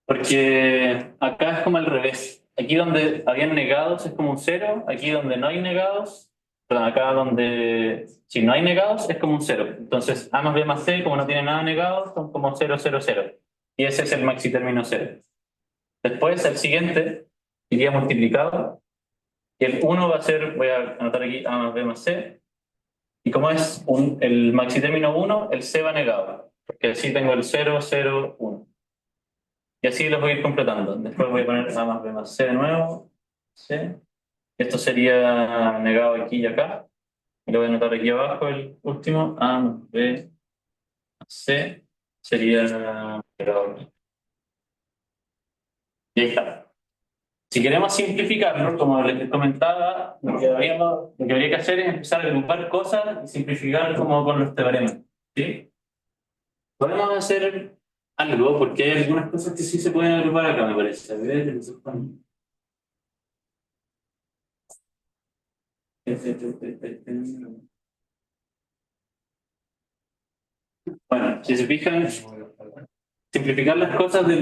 Porque acá es como al revés. Aquí donde habían negados es como un 0, aquí donde no hay negados, perdón, acá donde si no hay negados es como un 0. Entonces A más B más C, como no tiene nada negado, son como 0, 0, 0. Y ese es el maxi término 0. Después el siguiente iría multiplicado. Y el 1 va a ser, voy a anotar aquí A más B más C. Y como es el maxi término 1, el C va negado. Porque así tengo el 0, 0, 1. Y así los voy a ir completando. Después voy a poner A más B más C de nuevo. C. Esto sería negado aquí y acá. Y lo voy a anotar aquí abajo, el último. A más B más C sería negado aquí. Y ahí está. Si queremos simplificarlo, como les comentaba, lo que habría que hacer es empezar a agrupar cosas y simplificar como con los teoremas. ¿Sí? Podemos hacer algo, porque hay algunas cosas que sí se pueden agrupar acá, me parece. A ver, bueno, si se fijan, simplificar las cosas de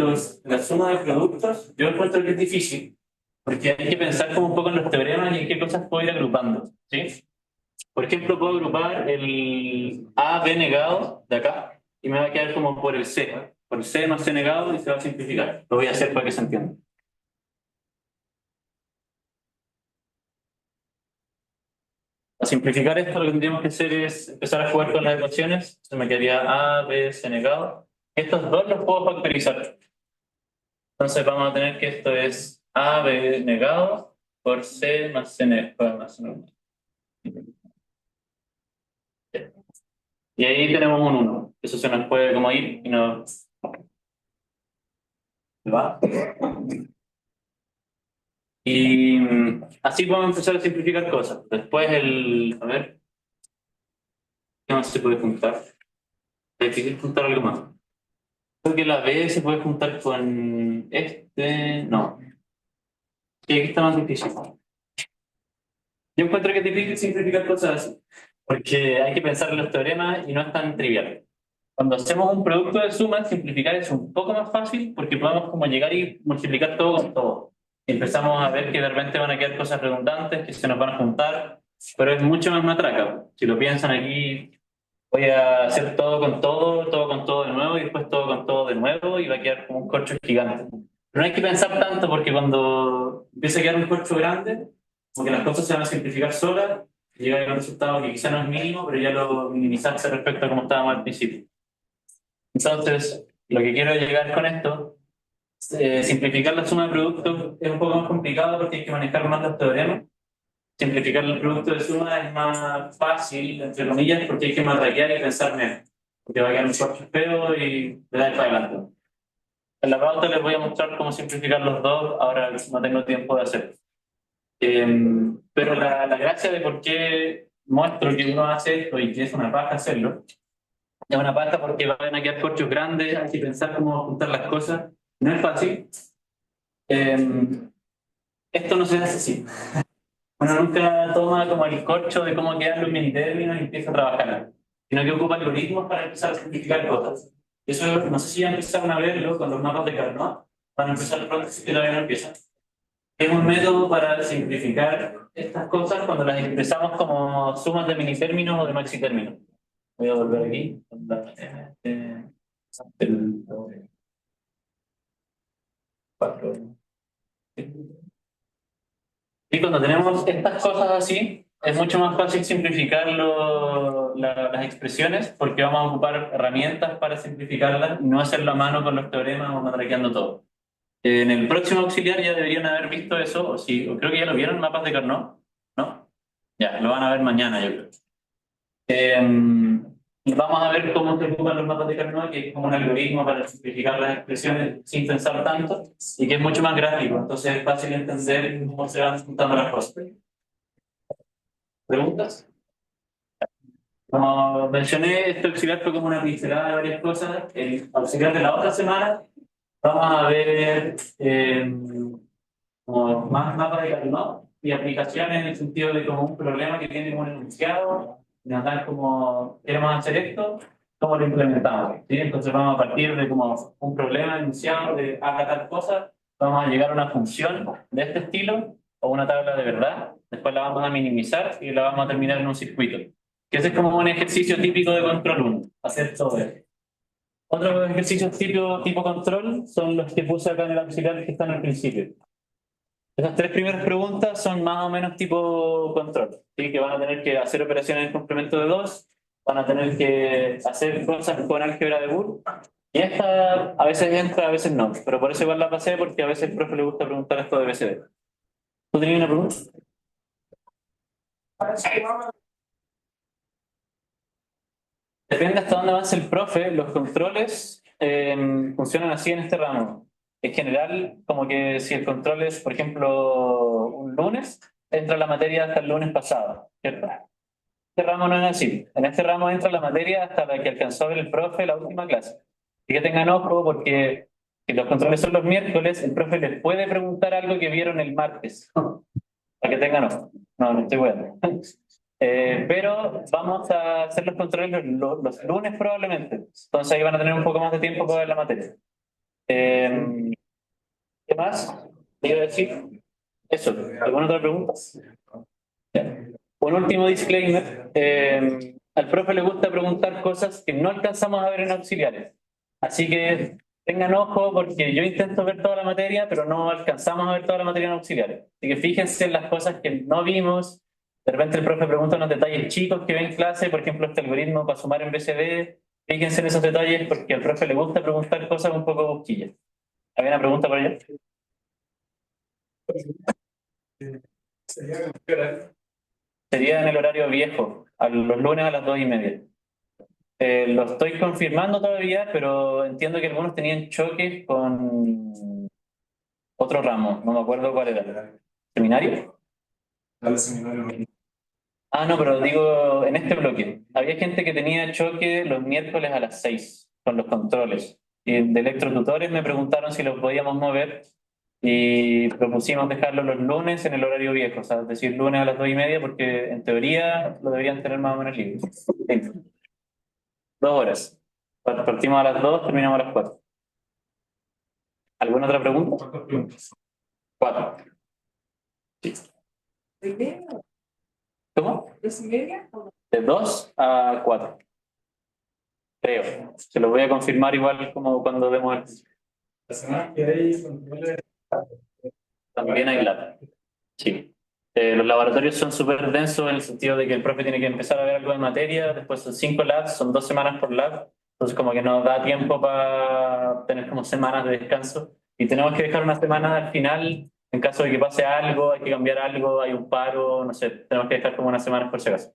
la suma de productos, yo encuentro que es difícil, porque hay que pensar como un poco en los teoremas y en qué cosas puedo ir agrupando, ¿sí? Por ejemplo, puedo agrupar el AB negado de acá y me va a quedar como por el C más C negado y se va a simplificar. Lo voy a hacer para que se entienda. Para simplificar esto, lo que tendríamos que hacer es empezar a jugar con las ecuaciones. Se me quedaría A, B, C negado. Estos dos los puedo factorizar. Entonces vamos a tener que esto es A, B negado por C más C negado. Más C negado. Y ahí tenemos un 1. Eso se nos puede como ir y no... ¿Va? Y así podemos empezar a simplificar cosas. Después a ver, ¿qué más se puede juntar? Es difícil juntar algo más. Creo que la B se puede juntar con no. Sí, aquí está más difícil. Yo encuentro que es difícil simplificar cosas así, porque hay que pensar en los teoremas y no es tan trivial. Cuando hacemos un producto de sumas, simplificar es un poco más fácil porque podemos como llegar y multiplicar todo con todo. Empezamos a ver que de repente van a quedar cosas redundantes que se nos van a juntar, pero es mucho más matraca. Si lo piensan aquí, voy a hacer todo con todo de nuevo y después todo con todo de nuevo y va a quedar como un corcho gigante. Pero no hay que pensar tanto porque cuando empieza a quedar un corcho grande, como que las cosas se van a simplificar solas y llega a un resultado que quizá no es mínimo, pero ya lo minimizaste respecto a cómo estábamos al principio. Entonces, lo que quiero llegar con esto, simplificar la suma de productos es un poco más complicado porque hay que manejar más los teoremas. Simplificar el producto de suma es más fácil, entre comillas, porque hay que matraquear y pensar menos. Porque va a quedar un corcho feo y le da para adelante. En la pauta les voy a mostrar cómo simplificar los dos, ahora no tengo tiempo de hacerlo. Pero la gracia de por qué muestro que uno hace esto y que es una paja hacerlo, es una paja porque van a quedar corchos grandes, hay que pensar cómo juntar las cosas. No es fácil. Esto no se hace así. Uno nunca toma como el corcho de cómo quedan los minitérminos y empieza a trabajar, sino que ocupa algoritmos para empezar a simplificar cosas. Eso no sé si ya empezaron a verlo con los mapas de Carnot, van a empezar pronto si todavía no empiezan. Es un método para simplificar estas cosas cuando las expresamos como sumas de minitérminos o de maxitérminos. Voy a volver aquí. Y cuando tenemos estas cosas así, es mucho más fácil simplificar las expresiones porque vamos a ocupar herramientas para simplificarlas y no hacerlo a mano con los teoremas o matraqueando todo. En el próximo auxiliar ya deberían haber visto eso, o creo que ya lo vieron, mapas de Carnot, ¿no? Ya, lo van a ver mañana, yo creo. Y vamos a ver cómo se ocupan los mapas de Carnot, que es como un algoritmo para simplificar las expresiones sin pensar tanto, y que es mucho más gráfico, entonces es fácil entender cómo se van juntando las cosas. ¿Preguntas? Como mencioné, este auxiliar fue como una pincelada de varias cosas. El auxiliar de la otra semana vamos a ver como más mapas de Carnot y aplicaciones en el sentido de como un problema que tiene un enunciado, notar cómo queremos hacer esto, cómo lo implementamos. ¿Sí? Entonces vamos a partir de como un problema enunciado de haga tal cosa, vamos a llegar a una función de este estilo o una tabla de verdad, después la vamos a minimizar y la vamos a terminar en un circuito. Que ese es como un ejercicio típico de control 1, hacer todo eso. Otros ejercicios tipo control son los que puse acá en el auxiliar que están al principio. Esas tres primeras preguntas son más o menos tipo control, ¿sí? Que van a tener que hacer operaciones en complemento de 2, van a tener que hacer cosas con álgebra de Boole, y esta a veces entra, a veces no, pero por eso igual la pasé porque a veces al profe le gusta preguntar esto de BCD. ¿Tú tenías una pregunta? Depende hasta dónde avance el profe, los controles funcionan así en este ramo. En general, como que si el control es, por ejemplo, un lunes, entra la materia hasta el lunes pasado, ¿cierto? Este ramo no es así. En este ramo entra la materia hasta la que alcanzó a ver el profe la última clase. Y que tengan ojo porque si los controles son los miércoles, el profe les puede preguntar algo que vieron el martes. Para que tengan ojo. No estoy bueno. Pero vamos a hacer los controles los lunes probablemente. Entonces ahí van a tener un poco más de tiempo para ver la materia. ¿Qué más? ¿Te iba a decir? Eso. ¿Alguna otra pregunta? Ya. Un último disclaimer. Al profe le gusta preguntar cosas que no alcanzamos a ver en auxiliares. Así que tengan ojo porque yo intento ver toda la materia, pero no alcanzamos a ver toda la materia en auxiliares. Así que fíjense en las cosas que no vimos. De repente el profe pregunta unos detalles chicos que ven en clase, por ejemplo, este algoritmo para sumar en BCD. Fíjense en esos detalles porque al profe le gusta preguntar cosas un poco busquillas. ¿Había una pregunta por allá? Sería en el horario viejo, los lunes a las 2:30. Lo estoy confirmando todavía, pero entiendo que algunos tenían choques con otro ramo, no me acuerdo cuál era. ¿Seminario? Ah, no, pero digo, en este bloque. Había gente que tenía choque los miércoles a las 6 con los controles. Y de electrotutores me preguntaron si los podíamos mover y propusimos dejarlo los lunes en el horario viejo, o sea, es decir, lunes a las 2:30, porque en teoría lo deberían tener más o menos libre. Sí. 2 horas. Partimos a las 2, terminamos a las 4. ¿Alguna otra pregunta? 4. ¿Cómo? De 2 a 4. Creo. Se los voy a confirmar igual como cuando demos el... La semana que hay controles. También hay lab. Sí. Los laboratorios son súper densos en el sentido de que el profe tiene que empezar a ver algo de materia, después son 5 labs, son 2 semanas por lab, entonces como que nos da tiempo para tener como semanas de descanso y tenemos que dejar una semana al final en caso de que pase algo, hay que cambiar algo, hay un paro, no sé, tenemos que dejar como una semana por si acaso.